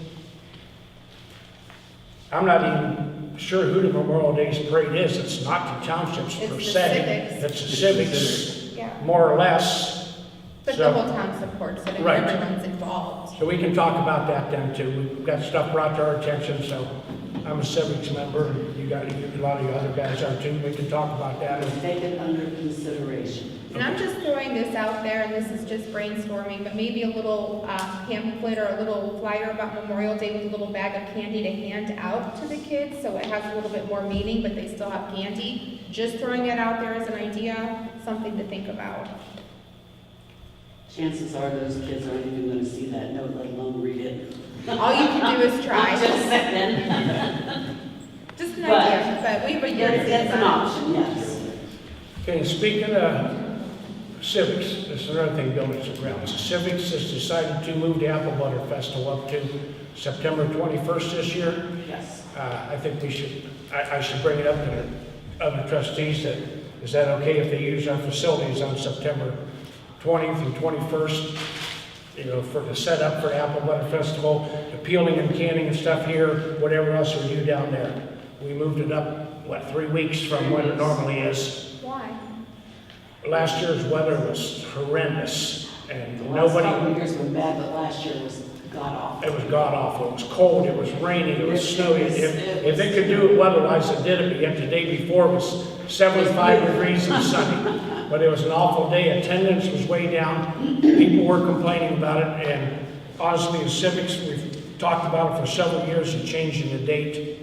[SPEAKER 3] I'm not even sure who the Memorial Day's parade is. It's not the townships
[SPEAKER 1] It's
[SPEAKER 3] per
[SPEAKER 1] the
[SPEAKER 3] se.
[SPEAKER 1] civics.
[SPEAKER 3] It's the civics,
[SPEAKER 1] Yeah,
[SPEAKER 3] more or less.
[SPEAKER 1] but
[SPEAKER 3] So-
[SPEAKER 1] the whole town supports it and
[SPEAKER 3] Right.
[SPEAKER 1] everyone's involved.
[SPEAKER 3] So we can talk about that then too. We've got stuff brought to our attention, so I'm a civics member, and a lot of you other guys are too. We can talk about that.
[SPEAKER 10] Take it under consideration.
[SPEAKER 1] And I'm just throwing this out there, and this is just brainstorming, but maybe a little pamphlet or a little flyer about Memorial Day with a little bag of candy to hand out to the kids, so it has a little bit more meaning, but they still have candy. Just throwing it out there as an idea, something to think about.
[SPEAKER 10] Chances are those kids aren't even gonna see that note, let alone read it.
[SPEAKER 1] All you can do is
[SPEAKER 10] I'm
[SPEAKER 1] try.
[SPEAKER 10] just saying.
[SPEAKER 1] Just an
[SPEAKER 10] But
[SPEAKER 1] idea, but we would get
[SPEAKER 10] It's an option, yes.
[SPEAKER 3] Okay, speaking of civics, this is another thing, buildings and grounds. Civics has decided to move the Apple Butter Festival up to September 21st this year.
[SPEAKER 10] Yes.
[SPEAKER 3] I think I should bring it up to the other trustees that, is that okay if they use our facilities on September 20th and 21st? You know, for the setup for the Apple Butter Festival, the peeling and canning and stuff here, whatever else we do down there. We moved it up, 3 weeks from what it normally is.
[SPEAKER 1] Why?
[SPEAKER 3] Last year's weather was horrendous, and
[SPEAKER 10] The last couple
[SPEAKER 3] nobody,
[SPEAKER 10] of years were bad, but last year was god awful.
[SPEAKER 3] it was god awful. It was cold, it was raining, it was snowy. If they could do it weather-wise, they did it, but yet the day before was 75 degrees and sunny. But it was an awful day, attendance was way down, people were complaining about it, and honestly, the civics, we've talked about it for several years of changing the date.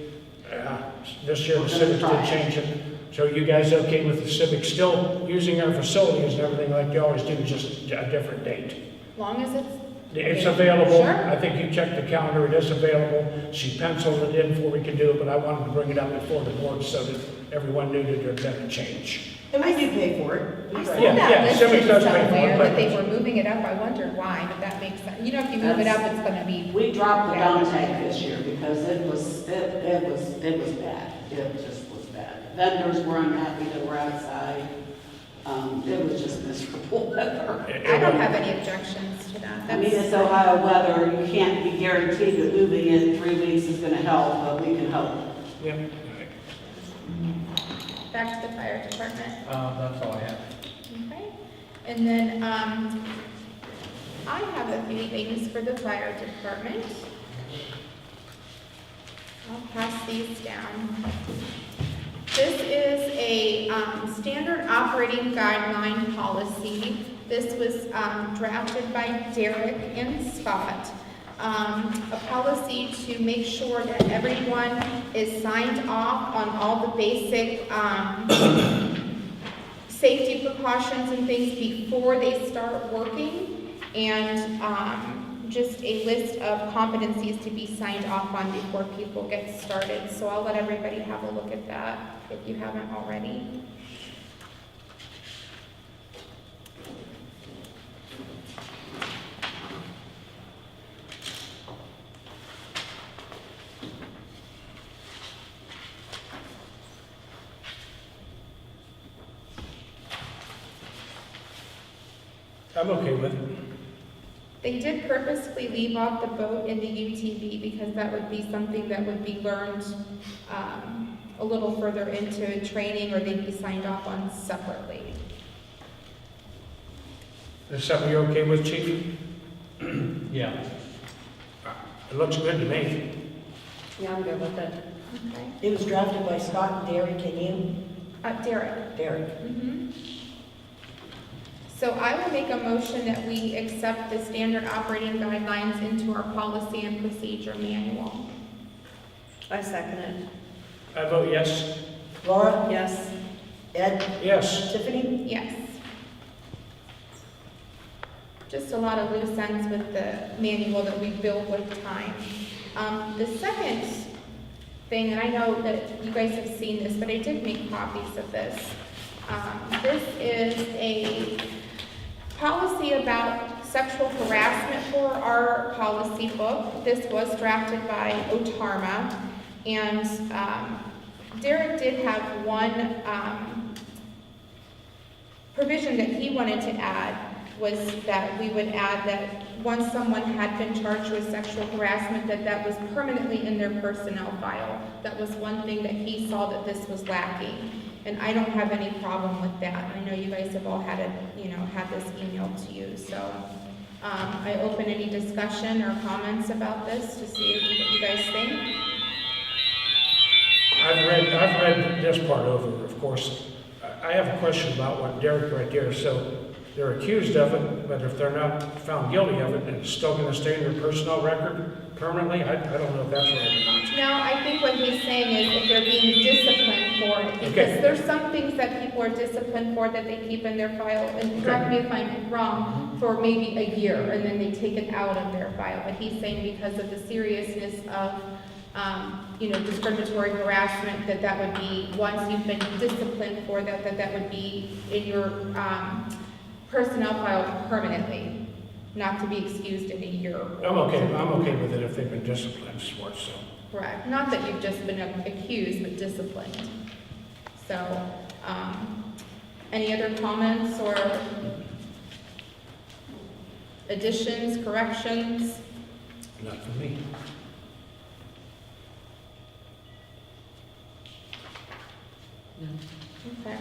[SPEAKER 3] This year, the civics did change it. So you guys okay with the civics still using our facilities and everything like you always do, just a different date?
[SPEAKER 1] Long as
[SPEAKER 3] It's
[SPEAKER 1] okay.
[SPEAKER 3] available.
[SPEAKER 1] Sure.
[SPEAKER 3] I think you checked the calendar, it is available. She penciled it in before we could do it, but I wanted to bring it up before the board so that everyone knew that there'd been a change.
[SPEAKER 4] And we do pay for it.
[SPEAKER 1] I
[SPEAKER 4] We
[SPEAKER 1] saw
[SPEAKER 4] pay.
[SPEAKER 3] Yeah,
[SPEAKER 1] that listed
[SPEAKER 3] civics does pay for it,
[SPEAKER 1] somewhere,
[SPEAKER 3] but-
[SPEAKER 1] that they were moving it up. I wondered why, but that makes sense. You know, if you move it up, it's gonna be.
[SPEAKER 10] We dropped the down tag this year because it was bad. It just was bad. Vendors were unhappy that were outside. It was just miserable weather.
[SPEAKER 1] I don't have any objections to that.
[SPEAKER 10] I mean,
[SPEAKER 1] That's
[SPEAKER 10] it's Ohio weather, you can't be guaranteed that moving it in 3 weeks is gonna help, but we can help.
[SPEAKER 3] Yep.
[SPEAKER 1] back to the fire department.
[SPEAKER 6] That's all I have.
[SPEAKER 1] Okay. And then, I have a few things for the fire department. I'll pass these down. This is a standard operating guideline policy. This was drafted by Derek and Scott. A policy to make sure that everyone is signed off on all the basic safety precautions and things before they start working, and just a list of competencies to be signed off on before people get started. So I'll let everybody have a look at that if you haven't already.
[SPEAKER 3] I'm okay with it.
[SPEAKER 1] They did purposefully leave off the boat in the UTV because that would be something that would be learned a little further into training, or they'd be signed off on separately.
[SPEAKER 3] Is something you're okay with, Chief?
[SPEAKER 6] Yeah.
[SPEAKER 3] It looks good to me.
[SPEAKER 2] Yeah, I'm good with it.
[SPEAKER 1] Okay.
[SPEAKER 4] It was drafted by Scott and Derek, can you?
[SPEAKER 1] Derek.
[SPEAKER 4] Derek.
[SPEAKER 1] Mhm. So I will make a motion that we accept the standard operating guidelines into our policy and procedure manual.
[SPEAKER 2] I second it.
[SPEAKER 3] I vote yes.
[SPEAKER 4] Laura?
[SPEAKER 2] Yes.
[SPEAKER 4] Ed?
[SPEAKER 3] Yes.
[SPEAKER 4] Tiffany?
[SPEAKER 1] Yes. Just a lot of loose ends with the manual that we build with time. The second thing, and I know that you guys have seen this, but I did make copies of this. This is a policy about sexual harassment for our policy book. This was drafted by Otarma, and Derek did have one provision that he wanted to add, was that we would add that once someone had been charged with sexual harassment, that was permanently in their personnel file. That was one thing that he saw that this was lacking. And I don't have any problem with that. I know you guys have all had had this emailed to you, so I open any discussion or comments about this to see what you guys think.
[SPEAKER 3] I've read this part over, of course. I have a question about what Derek right there, so they're accused of it, but if they're not found guilty of it, it's still gonna stay in their personnel record permanently? I don't know if that's right or not.
[SPEAKER 1] No, I think what he's saying is if they're being disciplined for it, because
[SPEAKER 3] Okay.
[SPEAKER 1] there's some things that people are disciplined for that they keep in their file, and correct me if I'm wrong, for maybe a year, and then they take it out of their file. But he's saying because of the seriousness of, discriminatory harassment, that would be, once you've been disciplined for that would be in your, personnel file permanently, not to be excused in a year.
[SPEAKER 3] I'm okay with it if they've been disciplined for it, so.
[SPEAKER 1] Correct. Not that you've just been accused, but disciplined. So, any other comments or additions, corrections?
[SPEAKER 3] Not for me.
[SPEAKER 1] Okay.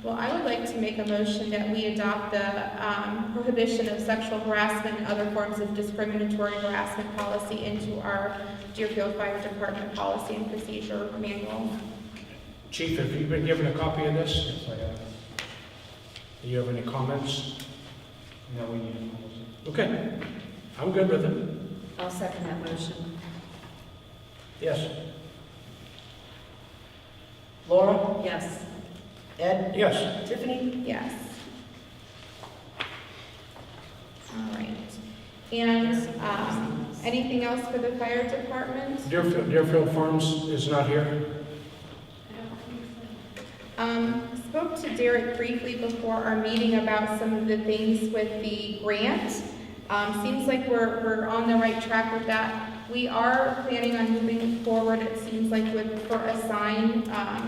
[SPEAKER 1] Well, I would like to make a motion that we adopt the prohibition of sexual harassment and other forms of discriminatory harassment policy into our Deerfield Fire Department policy and procedure manual.
[SPEAKER 3] Chief, have you been given a copy of this?
[SPEAKER 6] Yes, I have.
[SPEAKER 3] Do you have any comments?
[SPEAKER 6] No, we need a policy.
[SPEAKER 3] Okay, I'm good with it.
[SPEAKER 2] I'll second that motion.
[SPEAKER 3] Yes.
[SPEAKER 4] Laura,
[SPEAKER 2] Yes.
[SPEAKER 4] Ed,
[SPEAKER 3] Yes.
[SPEAKER 4] Tiffany?
[SPEAKER 1] Yes. All right. And anything else for the fire department?
[SPEAKER 3] Deerfield Farms is not here.
[SPEAKER 1] Spoke to Derek briefly before our meeting about some of the things with the grant. Seems like we're on the right track with that. We are planning on moving forward, it seems like, for a sign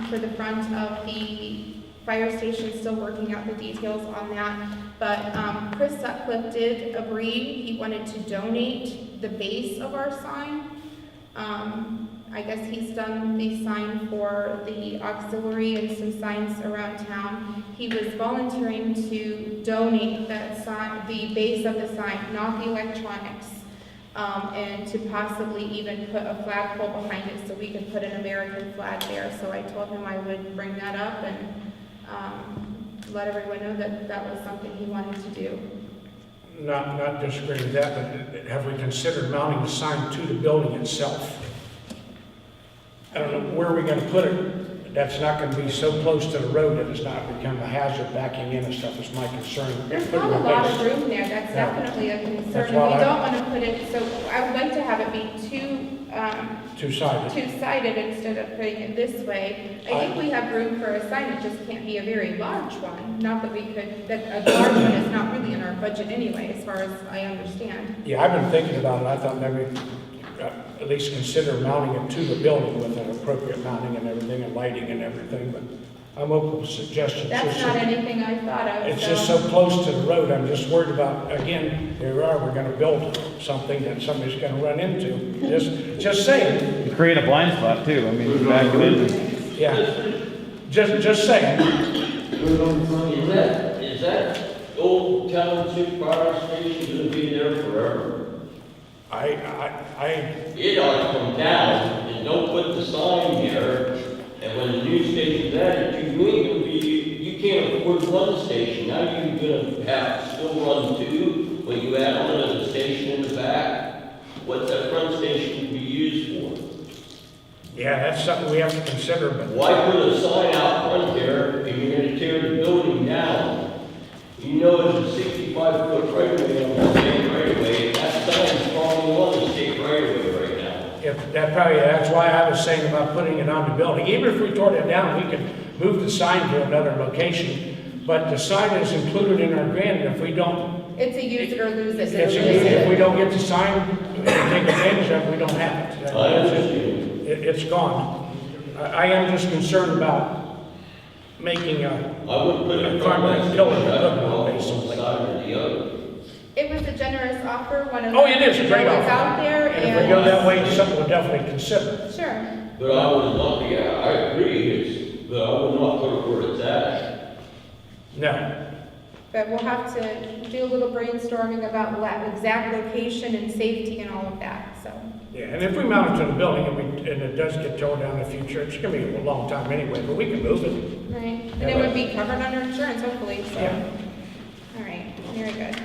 [SPEAKER 1] for the front of the fire station, still working out the details on that. But Chris Sutcliffe did agree, he wanted to donate the base of our sign. I guess he's done the sign for the auxiliary and some signs around town. He was volunteering to donate that sign, the base of the sign, not the electronics, and to possibly even put a flagpole behind it so we could put an American flag there. So I told him I would bring that up and let everyone know that was something he wanted to do.
[SPEAKER 3] Not disagreeing with that, but have we considered mounting the sign to the building itself? I don't know, where are we gonna put it? That's not gonna be so close to the road that it's not become a hazard backing in and stuff is my concern.
[SPEAKER 1] There's
[SPEAKER 3] Put it
[SPEAKER 1] not a
[SPEAKER 3] in
[SPEAKER 1] lot
[SPEAKER 3] place.
[SPEAKER 1] of room there, that's
[SPEAKER 3] Yeah.
[SPEAKER 1] definitely a concern.
[SPEAKER 3] That's
[SPEAKER 1] And we
[SPEAKER 3] why
[SPEAKER 1] don't want to put it, so I would like to have it be
[SPEAKER 3] Two-sided.
[SPEAKER 1] two-sided instead of putting it this way. I think we have room for a sign, it just can't be a very large one. Not that we could, that a large one is not really in our budget anyway, as far as I understand.
[SPEAKER 3] Yeah, I've been thinking about it, I thought maybe at least consider mounting it to the building with an appropriate mounting and everything, and lighting and everything, but I'm open to suggestions.
[SPEAKER 1] That's not anything I thought of,
[SPEAKER 3] It's just so close to the road, I'm just worried about, again, here we are, we're gonna build something that somebody's gonna run into. Just saying,
[SPEAKER 5] You create a blind spot too, I mean, back it in.
[SPEAKER 3] yeah. Just saying.
[SPEAKER 7] Is that old township fire station gonna be there forever? It ought to come down and don't put the sign there, and when the new station's added, you can't afford one station, now you're gonna have to still run two, when you add on another station in the back, what's that front station to be used for?
[SPEAKER 3] Yeah, that's something we have to consider, but
[SPEAKER 7] Why put a sign out front there if you're gonna tear the building down? You know there's a 65-foot right of way on the state right of way, and that sign's probably on the state right of way right now.
[SPEAKER 3] yeah, that's why I was saying about putting it on the building. Even if we tore that down, we could move the sign to another location. But the sign is included in our grant, and if we don't,
[SPEAKER 1] It's a use it or lose it.
[SPEAKER 3] if we don't get the sign and take advantage of it, we don't have it.
[SPEAKER 7] I understand.
[SPEAKER 3] It's gone. I am just concerned about making
[SPEAKER 7] I wouldn't put
[SPEAKER 3] a
[SPEAKER 7] a
[SPEAKER 3] concrete pillar
[SPEAKER 7] on the
[SPEAKER 3] basically.
[SPEAKER 7] side or the other.
[SPEAKER 1] It was a generous offer, one of
[SPEAKER 3] Oh, it is a great
[SPEAKER 1] that was
[SPEAKER 3] offer.
[SPEAKER 1] out there,
[SPEAKER 3] And if we go
[SPEAKER 1] and,
[SPEAKER 3] that way, it's something we'll definitely consider.
[SPEAKER 1] sure.
[SPEAKER 7] But I would not, yeah, I agree, but I would not put it where it's at.
[SPEAKER 3] No.
[SPEAKER 1] But we'll have to do a little brainstorming about exact location and safety and all of that, so.
[SPEAKER 3] Yeah, and if we mount it to the building and it does get torn down in the future, it's gonna be a long time anyway, but we can move it.
[SPEAKER 1] Right, and it would be covered under insurance, hopefully, so.
[SPEAKER 3] Yeah.
[SPEAKER 1] All right, very good.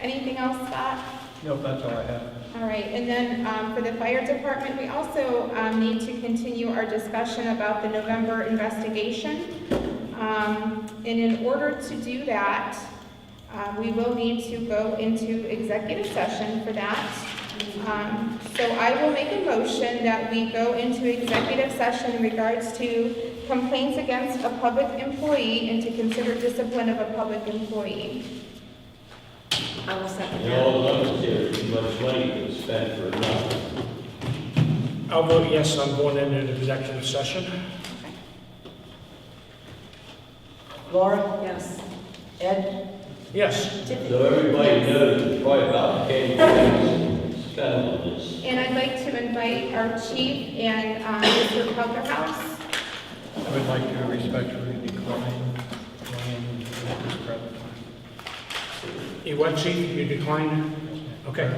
[SPEAKER 1] Anything else, Scott?
[SPEAKER 6] Nope, that's all I have.
[SPEAKER 1] All right, and then for the fire department, we also need to continue our discussion about the November investigation. And in order to do that, we will need to go into executive session for that. So I will make a motion that we go into executive session in regards to complaints against a public employee and to consider discipline of a public employee.
[SPEAKER 2] I will second
[SPEAKER 7] You
[SPEAKER 2] that.
[SPEAKER 7] know, I'm gonna say there's too much money to spend for nothing.
[SPEAKER 3] I'll vote yes, I'm going into the executive session.
[SPEAKER 4] Laura,
[SPEAKER 2] Yes.
[SPEAKER 4] Ed,
[SPEAKER 3] Yes.
[SPEAKER 7] So everybody knows it's probably about 10 days spent on this.
[SPEAKER 1] And I'd like to invite our chief and Mr. Helterhouse.
[SPEAKER 6] I would like to respectfully decline Wayne this present.
[SPEAKER 3] You what, chief? You declined? Okay.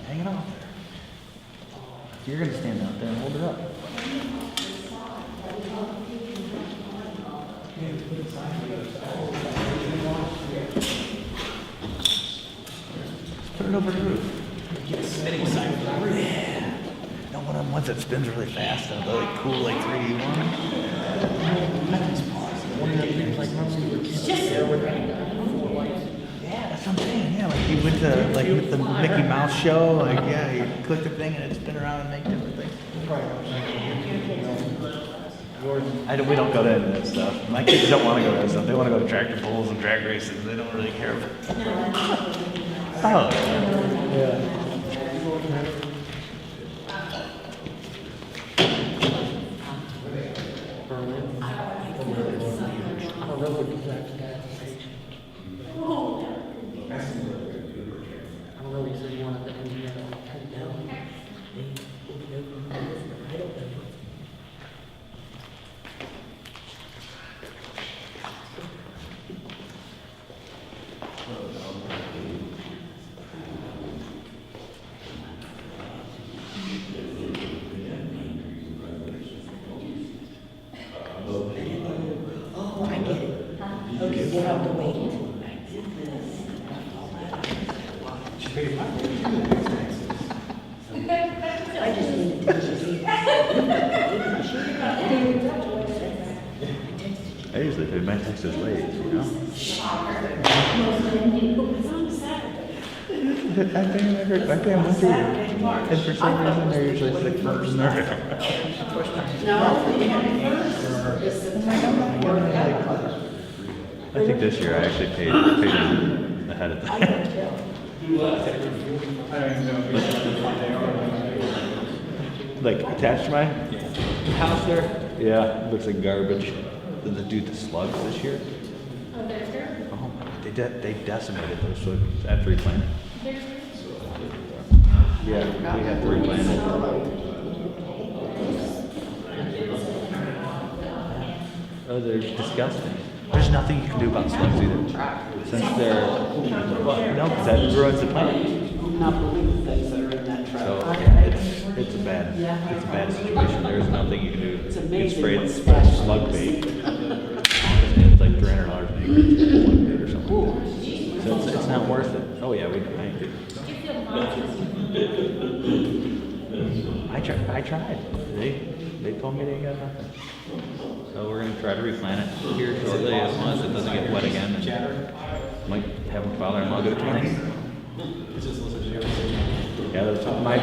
[SPEAKER 5] Hang it off there. You're gonna stand out there and hold it up. Put it over the roof. Yeah. No, one of them ones that spins really fast, and like cool, like 3D one. Yeah, that's what I'm saying. Yeah, like you went to like with the Mickey Mouse show, like yeah, you click the thing and it spin around and make different things. We don't go to any of that stuff. My kids don't want to go to that stuff. They want to go to tractor pulls and drag races. They don't really care about it. Oh. Yeah.
[SPEAKER 4] oh, I get it. Okay, we'll have to wait. I just need to
[SPEAKER 5] I usually pay my taxes late, you know? I pay them once a year. And for some reason, they're usually 6 months in there. I think this year I actually paid them ahead of time. Like attached to my house there? Yeah, it looks like garbage. The dude, the slugs this year.
[SPEAKER 8] Oh, there's her?
[SPEAKER 5] Oh, they decimated those slugs after we planted. Yeah, we had to replant it. Oh, they're disgusting. There's nothing you can do about slugs either. Since they're, no, because that ruins the plant.
[SPEAKER 10] Not believe the things that are in that truck.
[SPEAKER 5] So, yeah, it's a bad situation. There's nothing you can do.
[SPEAKER 10] It's
[SPEAKER 5] You can
[SPEAKER 10] amazing
[SPEAKER 5] spray
[SPEAKER 10] what's
[SPEAKER 5] it
[SPEAKER 10] special.
[SPEAKER 5] slug bait. And it's like $300 an acre. One bait or something. Oh, yeah, I tried. They told me they got nothing. So we're gonna try to replant it here shortly, as long as it doesn't get wet again. And might have my father-in-law do it tonight. Yeah, that's my,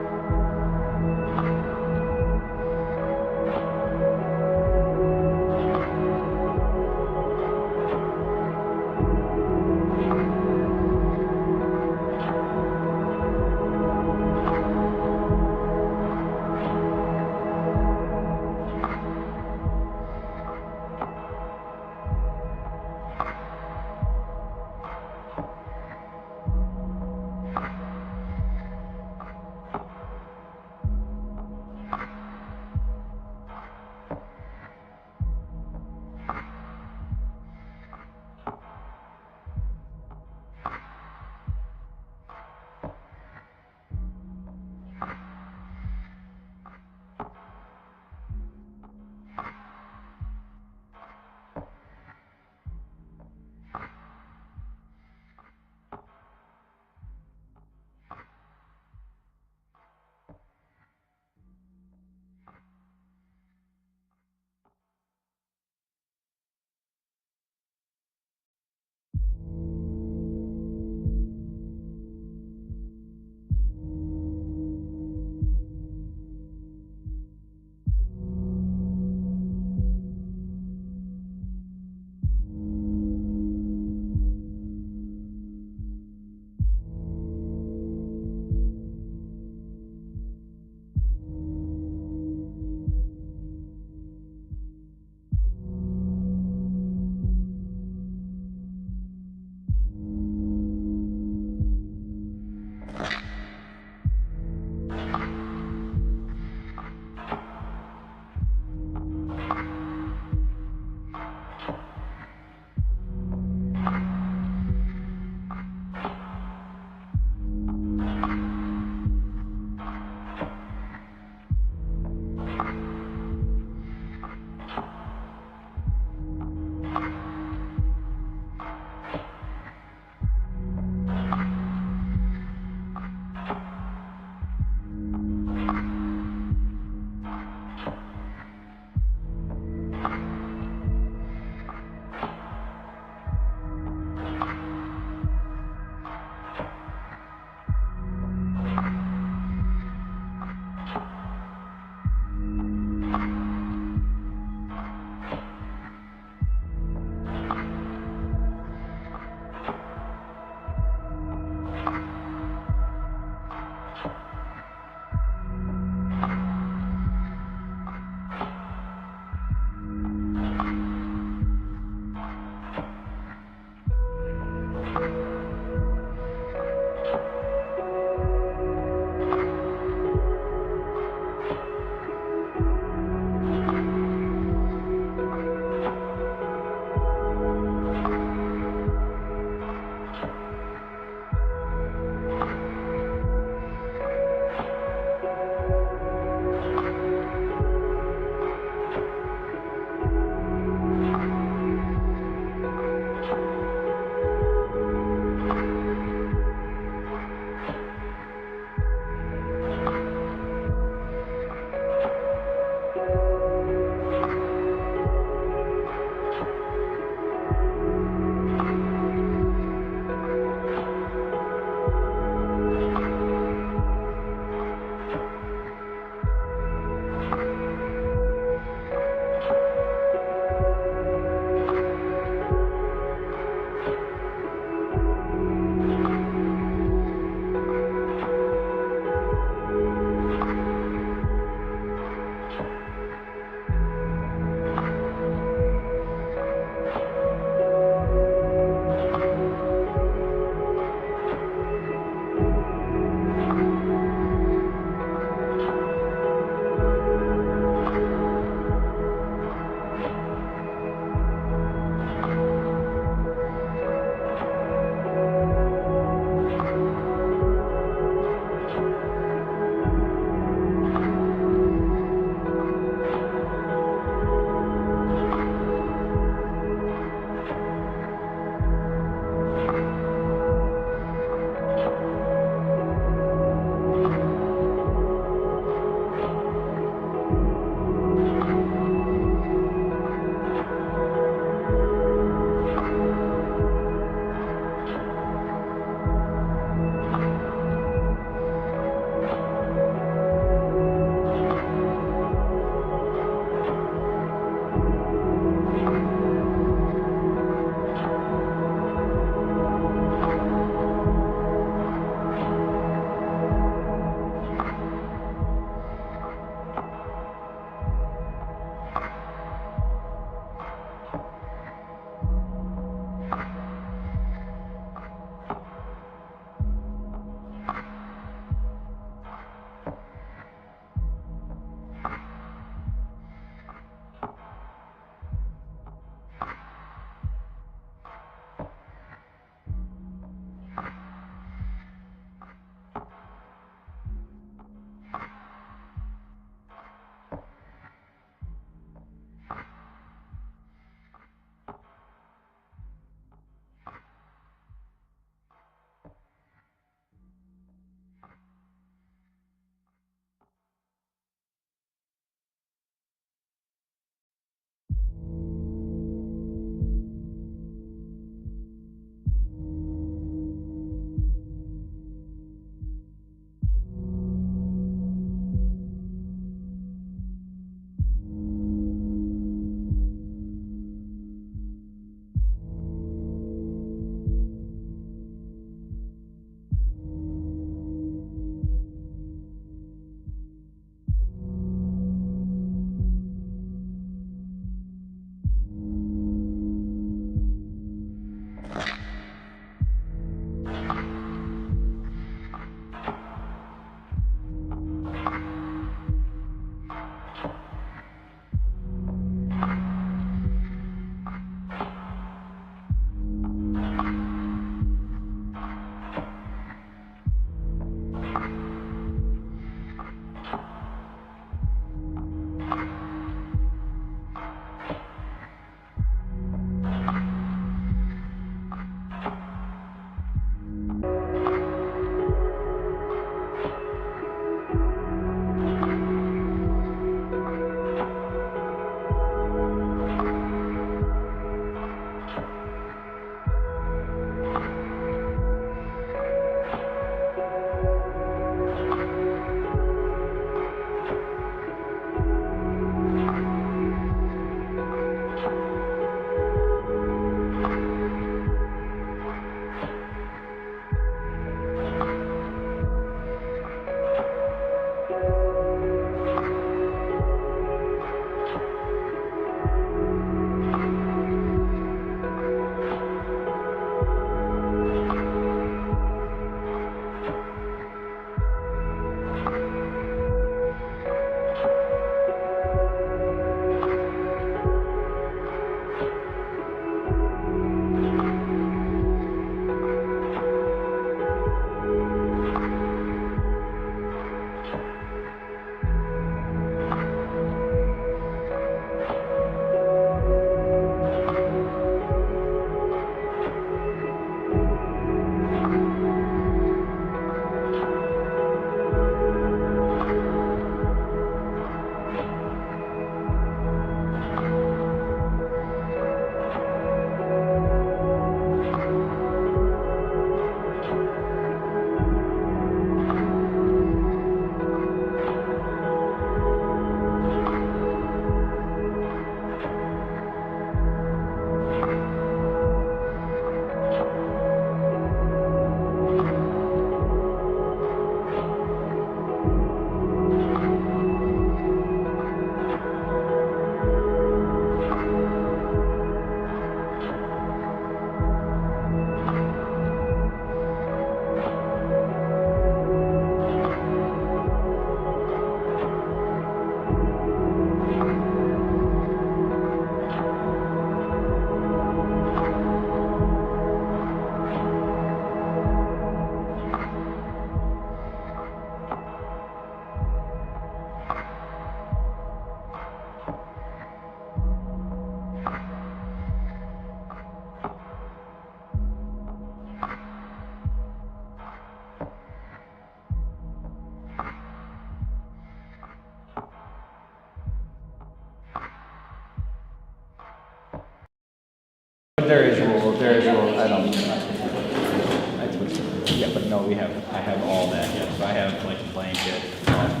[SPEAKER 5] I have all that, yes. I have like a blanket, I've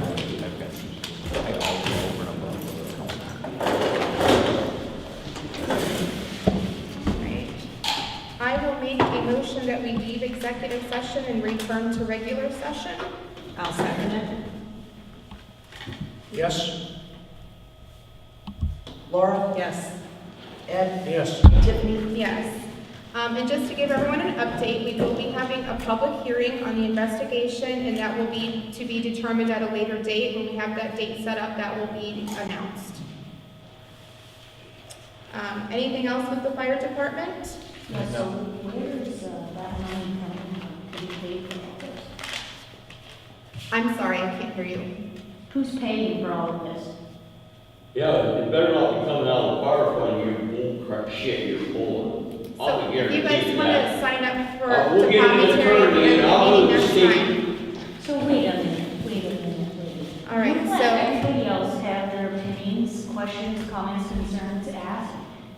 [SPEAKER 5] got all the over and above.
[SPEAKER 1] Right. I will make a motion that we leave executive session and return to regular session.
[SPEAKER 2] I'll second it.
[SPEAKER 3] Yes?
[SPEAKER 4] Laura,
[SPEAKER 2] Yes.
[SPEAKER 4] Ed,
[SPEAKER 3] Yes.
[SPEAKER 4] Tiffany?
[SPEAKER 1] Yes. And just to give everyone an update, we will be having a public hearing on the investigation, and that will be to be determined at a later date. When we have that date set up, that will be announced. Anything else with the fire department?
[SPEAKER 11] Yeah, so where is that money coming from to be paid for all this?
[SPEAKER 1] I'm sorry, I can't hear you.
[SPEAKER 11] Who's paying for all of this?
[SPEAKER 7] Yeah, it better not be coming out of the fire fund, you won't crap shit you're pulling.
[SPEAKER 1] So
[SPEAKER 7] I'll
[SPEAKER 1] if you guys
[SPEAKER 7] guarantee
[SPEAKER 1] want
[SPEAKER 7] that.
[SPEAKER 1] to sign up for
[SPEAKER 7] We'll
[SPEAKER 1] the
[SPEAKER 7] get an
[SPEAKER 1] commentary
[SPEAKER 7] attorney
[SPEAKER 1] and
[SPEAKER 7] and I'll
[SPEAKER 1] meeting
[SPEAKER 7] move the
[SPEAKER 1] next
[SPEAKER 7] state.
[SPEAKER 1] time.
[SPEAKER 11] So wait a minute.
[SPEAKER 1] All right,
[SPEAKER 11] You let
[SPEAKER 1] so-
[SPEAKER 11] everybody else have their opinions, questions, comments, concerns asked,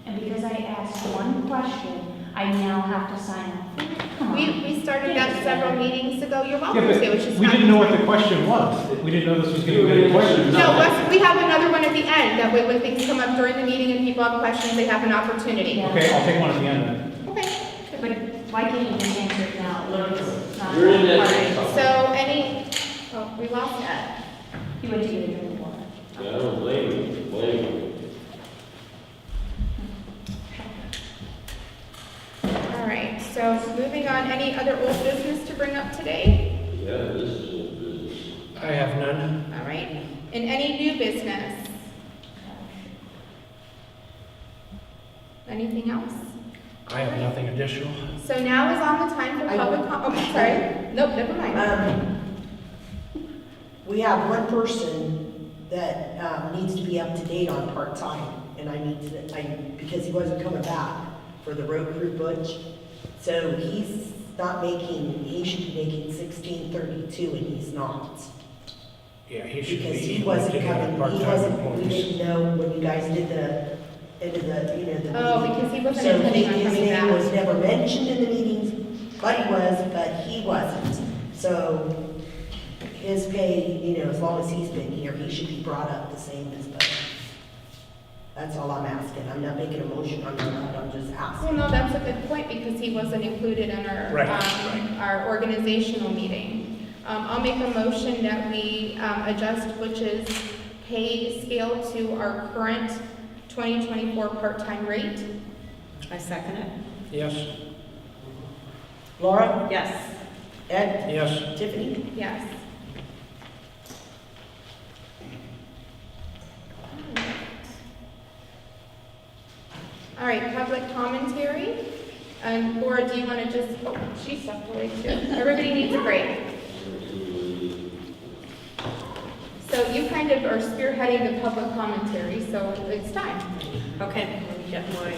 [SPEAKER 11] and because I asked one question, I now have to sign up. Come on.
[SPEAKER 1] We started that several meetings ago. You're welcome
[SPEAKER 5] Yeah,
[SPEAKER 1] to, it was
[SPEAKER 5] but
[SPEAKER 1] just
[SPEAKER 5] we
[SPEAKER 1] not.
[SPEAKER 5] didn't know what the question was. We didn't know this was gonna be a question.
[SPEAKER 1] No, we have another one at the end. That way when things come up during the meeting and people have questions, they have an opportunity.
[SPEAKER 11] Yeah.
[SPEAKER 5] Okay, I'll take one at the end then.
[SPEAKER 1] Okay.
[SPEAKER 11] But why can't you just answer it now? It's not-
[SPEAKER 7] You're in that.
[SPEAKER 1] All right, so we lost that.
[SPEAKER 11] You went to get a drink of water.
[SPEAKER 7] Yeah, I don't blame you, blame you.
[SPEAKER 1] All right, so moving on, any other old business to bring up today?
[SPEAKER 7] Yeah, this is old business.
[SPEAKER 3] I have none.
[SPEAKER 1] All right, and any new business? Anything else?
[SPEAKER 3] I have nothing additional.
[SPEAKER 1] So now is on the time for public sorry. Nope, never mind.
[SPEAKER 4] We have one person that needs to be up to date on part-time, and because he wasn't coming back for the road crew Butch. So he's not making, he should be making 1632 and he's not.
[SPEAKER 3] Yeah, he should be.
[SPEAKER 4] Because he wasn't
[SPEAKER 3] getting a
[SPEAKER 4] coming,
[SPEAKER 3] part-time
[SPEAKER 4] we
[SPEAKER 3] employees.
[SPEAKER 4] didn't know when you guys did the meeting.
[SPEAKER 1] Oh, because he wasn't
[SPEAKER 4] So
[SPEAKER 1] intending on
[SPEAKER 4] his
[SPEAKER 1] coming
[SPEAKER 4] name
[SPEAKER 1] back.
[SPEAKER 4] was never mentioned in the meetings, but he wasn't. So his pay, as long as he's been here, he should be brought up the same as Butch. That's all I'm asking. I'm not making a motion on that, I'm just
[SPEAKER 1] Well,
[SPEAKER 4] asking.
[SPEAKER 1] no, that's a good point because he wasn't included in
[SPEAKER 3] Right.
[SPEAKER 1] our organizational meeting. I'll make a motion that we adjust Butch's pay scale to our current 2024 part-time rate.
[SPEAKER 2] I second it.
[SPEAKER 3] Yes,
[SPEAKER 4] Laura?
[SPEAKER 2] Yes.
[SPEAKER 4] Ed?
[SPEAKER 3] yes.
[SPEAKER 4] Tiffany?
[SPEAKER 1] Yes. All right, public commentary. And Laura, do you want to just, she stepped away too. Everybody needs a break. So you kind of are spearheading the public commentary, so it's time.
[SPEAKER 2] Okay, let me get my,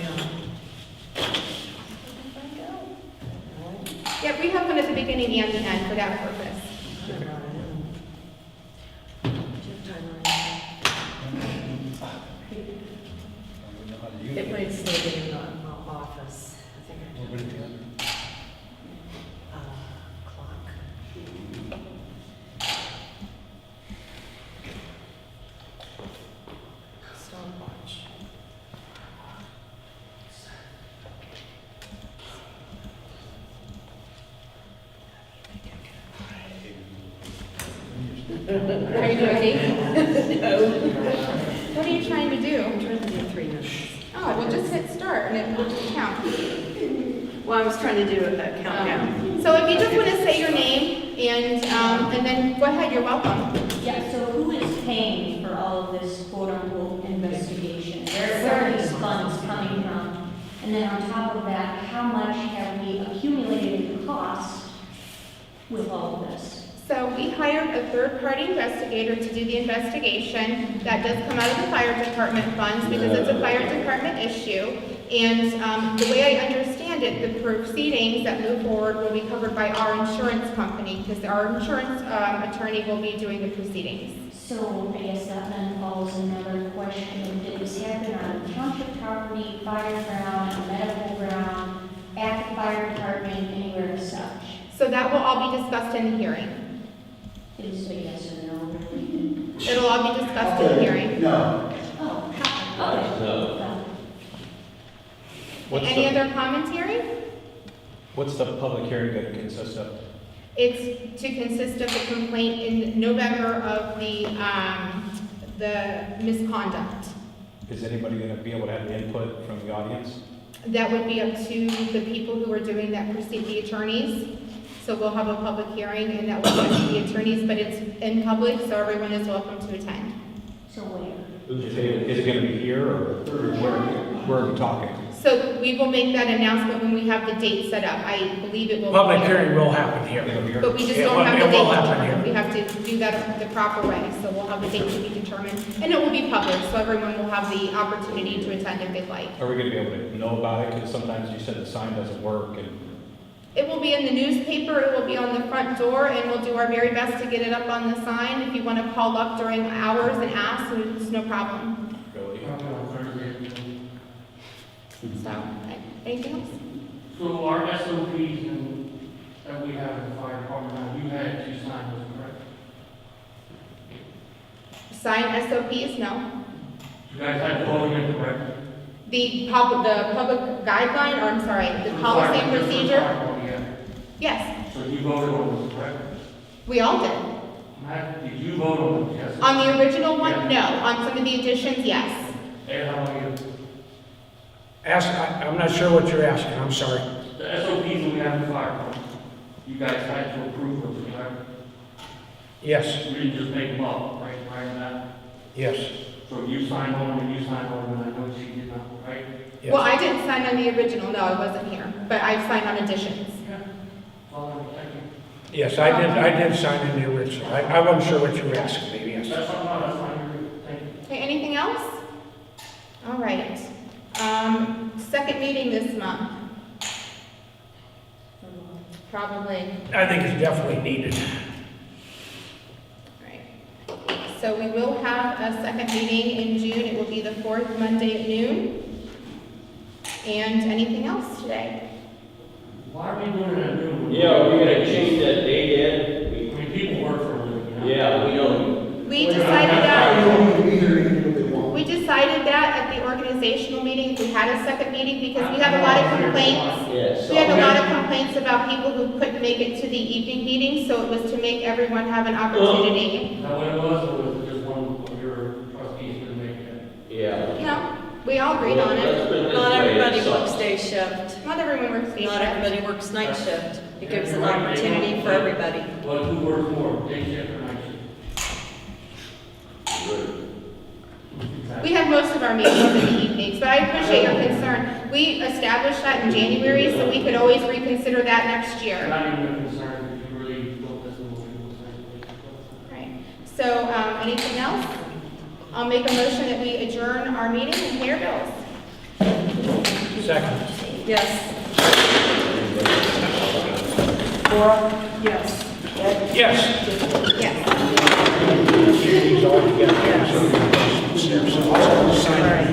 [SPEAKER 1] Yeah, we have one at the beginning and the end for that purpose.
[SPEAKER 2] It might stay in the office. I think I did. Clock. Stopwatch.
[SPEAKER 1] Are you ready? What are you trying to do?
[SPEAKER 2] I'm trying to do 3 minutes.
[SPEAKER 1] Oh, well, just hit start and it will just count.
[SPEAKER 2] Well, I was trying to do a countdown.
[SPEAKER 1] So if you just want to say your name and then go ahead, you're welcome.
[SPEAKER 11] Yeah, so who is paying for all of this quote-unquote investigation? Where are these funds coming from? And then on top of that, how much have we accumulated in cost with all of this?
[SPEAKER 1] So we hired a third-party investigator to do the investigation. That does come out of the fire department funds because it's a fire department issue. And the way I understand it, the proceedings that move forward will be covered by our insurance company because our insurance attorney will be doing the proceedings.
[SPEAKER 11] So I guess that then follows another question. Did this happen on a township property, fire ground, a medical ground, at the fire department, anywhere as such?
[SPEAKER 1] So that will all be discussed in the hearing.
[SPEAKER 11] Please say yes or no.
[SPEAKER 1] It'll all be discussed in the hearing.
[SPEAKER 11] Oh,
[SPEAKER 7] No.
[SPEAKER 5] What's
[SPEAKER 1] Any
[SPEAKER 5] the,
[SPEAKER 1] other commentary?
[SPEAKER 5] what's the public hearing going to consist of?
[SPEAKER 1] It's to consist of the complaint in November of the misconduct.
[SPEAKER 5] Is anybody going to be able to have input from the audience?
[SPEAKER 1] That would be up to the people who are doing that, the attorneys. So we'll have a public hearing and that will be up to the attorneys, but it's in public, so everyone is welcome to attend.
[SPEAKER 11] so where?
[SPEAKER 5] Is it going to be here or where are we talking?
[SPEAKER 1] So we will make that announcement when we have the date set up. I believe it will. be
[SPEAKER 3] Public
[SPEAKER 1] here.
[SPEAKER 3] hearing will happen here.
[SPEAKER 5] It'll be here?
[SPEAKER 1] But we just
[SPEAKER 3] It
[SPEAKER 1] don't
[SPEAKER 3] will-
[SPEAKER 1] have
[SPEAKER 3] it
[SPEAKER 1] the date
[SPEAKER 3] will happen
[SPEAKER 1] determined.
[SPEAKER 3] here.
[SPEAKER 1] We have to do that the proper way, so we'll have the date to be determined. And it will be public, so everyone will have the opportunity to attend if they'd like.
[SPEAKER 5] Are we going to be able to know about it? Because sometimes you said the sign doesn't work and
[SPEAKER 1] It will be in the newspaper, it will be on the front door, and we'll do our very best to get it up on the sign. If you want to call up during hours and ask, it's no problem.
[SPEAKER 5] really.
[SPEAKER 1] So, anything else?
[SPEAKER 9] So our SOPs that we have in the fire department now, you had to sign those, correct?
[SPEAKER 1] Sign SOPs, no.
[SPEAKER 9] You guys had to vote in, correct?
[SPEAKER 1] The public guideline, or I'm sorry, the policy and procedure?
[SPEAKER 9] Yeah.
[SPEAKER 1] Yes,
[SPEAKER 9] So you voted on them, correct?
[SPEAKER 1] we all did.
[SPEAKER 9] Matt, did you vote on them? Yes.
[SPEAKER 1] On the original one,
[SPEAKER 9] Yeah.
[SPEAKER 1] no. On some of the additions, yes.
[SPEAKER 9] And how about you?
[SPEAKER 3] I'm not sure what you're asking, I'm sorry.
[SPEAKER 9] The SOPs that we have in the fire department, you guys had to approve those, correct?
[SPEAKER 3] Yes,
[SPEAKER 9] We didn't just make them up, right, Matt?
[SPEAKER 3] yes,
[SPEAKER 9] So you signed on them and you signed on them, and I know she did not, right?
[SPEAKER 3] yes.
[SPEAKER 1] Well, I didn't sign on the original, no, I wasn't here, but I've signed on additions.
[SPEAKER 9] Yeah. All right, thank you.
[SPEAKER 3] Yes, I did sign in the original. I wasn't sure what you were asking me, yes.
[SPEAKER 9] That's fine, thank you.
[SPEAKER 1] Okay, anything else? All right. Second meeting this month. Probably.
[SPEAKER 3] I think it's definitely needed.
[SPEAKER 1] Right. So we will have a second meeting in June. It will be the fourth Monday at noon. And anything else today?
[SPEAKER 9] Why are we doing that new?
[SPEAKER 7] Yeah, we're gonna change that date, Ed.
[SPEAKER 9] I mean, people work for a living, you know?
[SPEAKER 7] Yeah, we don't.
[SPEAKER 1] We decided that at the organizational meeting, if we had a second meeting, because we had a lot of complaints.
[SPEAKER 7] Yes.
[SPEAKER 1] We had a lot of complaints about people who couldn't make it to the evening meeting, so it was to make everyone have an opportunity.
[SPEAKER 9] Is that what it was, or was it just one of your trustees didn't make it?
[SPEAKER 7] Yeah.
[SPEAKER 1] No, we all agreed on it.
[SPEAKER 7] That's been this
[SPEAKER 2] Not
[SPEAKER 7] way, it
[SPEAKER 2] everybody
[SPEAKER 7] sucks.
[SPEAKER 2] works day shift.
[SPEAKER 1] Not everyone works the
[SPEAKER 2] Not
[SPEAKER 1] shift.
[SPEAKER 2] everybody works night shift. It gives an opportunity for everybody.
[SPEAKER 9] Well, who works more, day shift or night shift?
[SPEAKER 1] We have most of our meetings in the evenings, but I appreciate your concern. We established that in January, so we could always reconsider that next year.
[SPEAKER 9] Not even a concern, if you really don't listen to what people say.
[SPEAKER 1] Right. So, anything else? I'll make a motion that we adjourn our meeting and pay our bills.
[SPEAKER 3] Second.
[SPEAKER 2] Yes. Yes.
[SPEAKER 3] Yes.
[SPEAKER 1] Yes.
[SPEAKER 3] These all together. So, sign.
[SPEAKER 2] All right.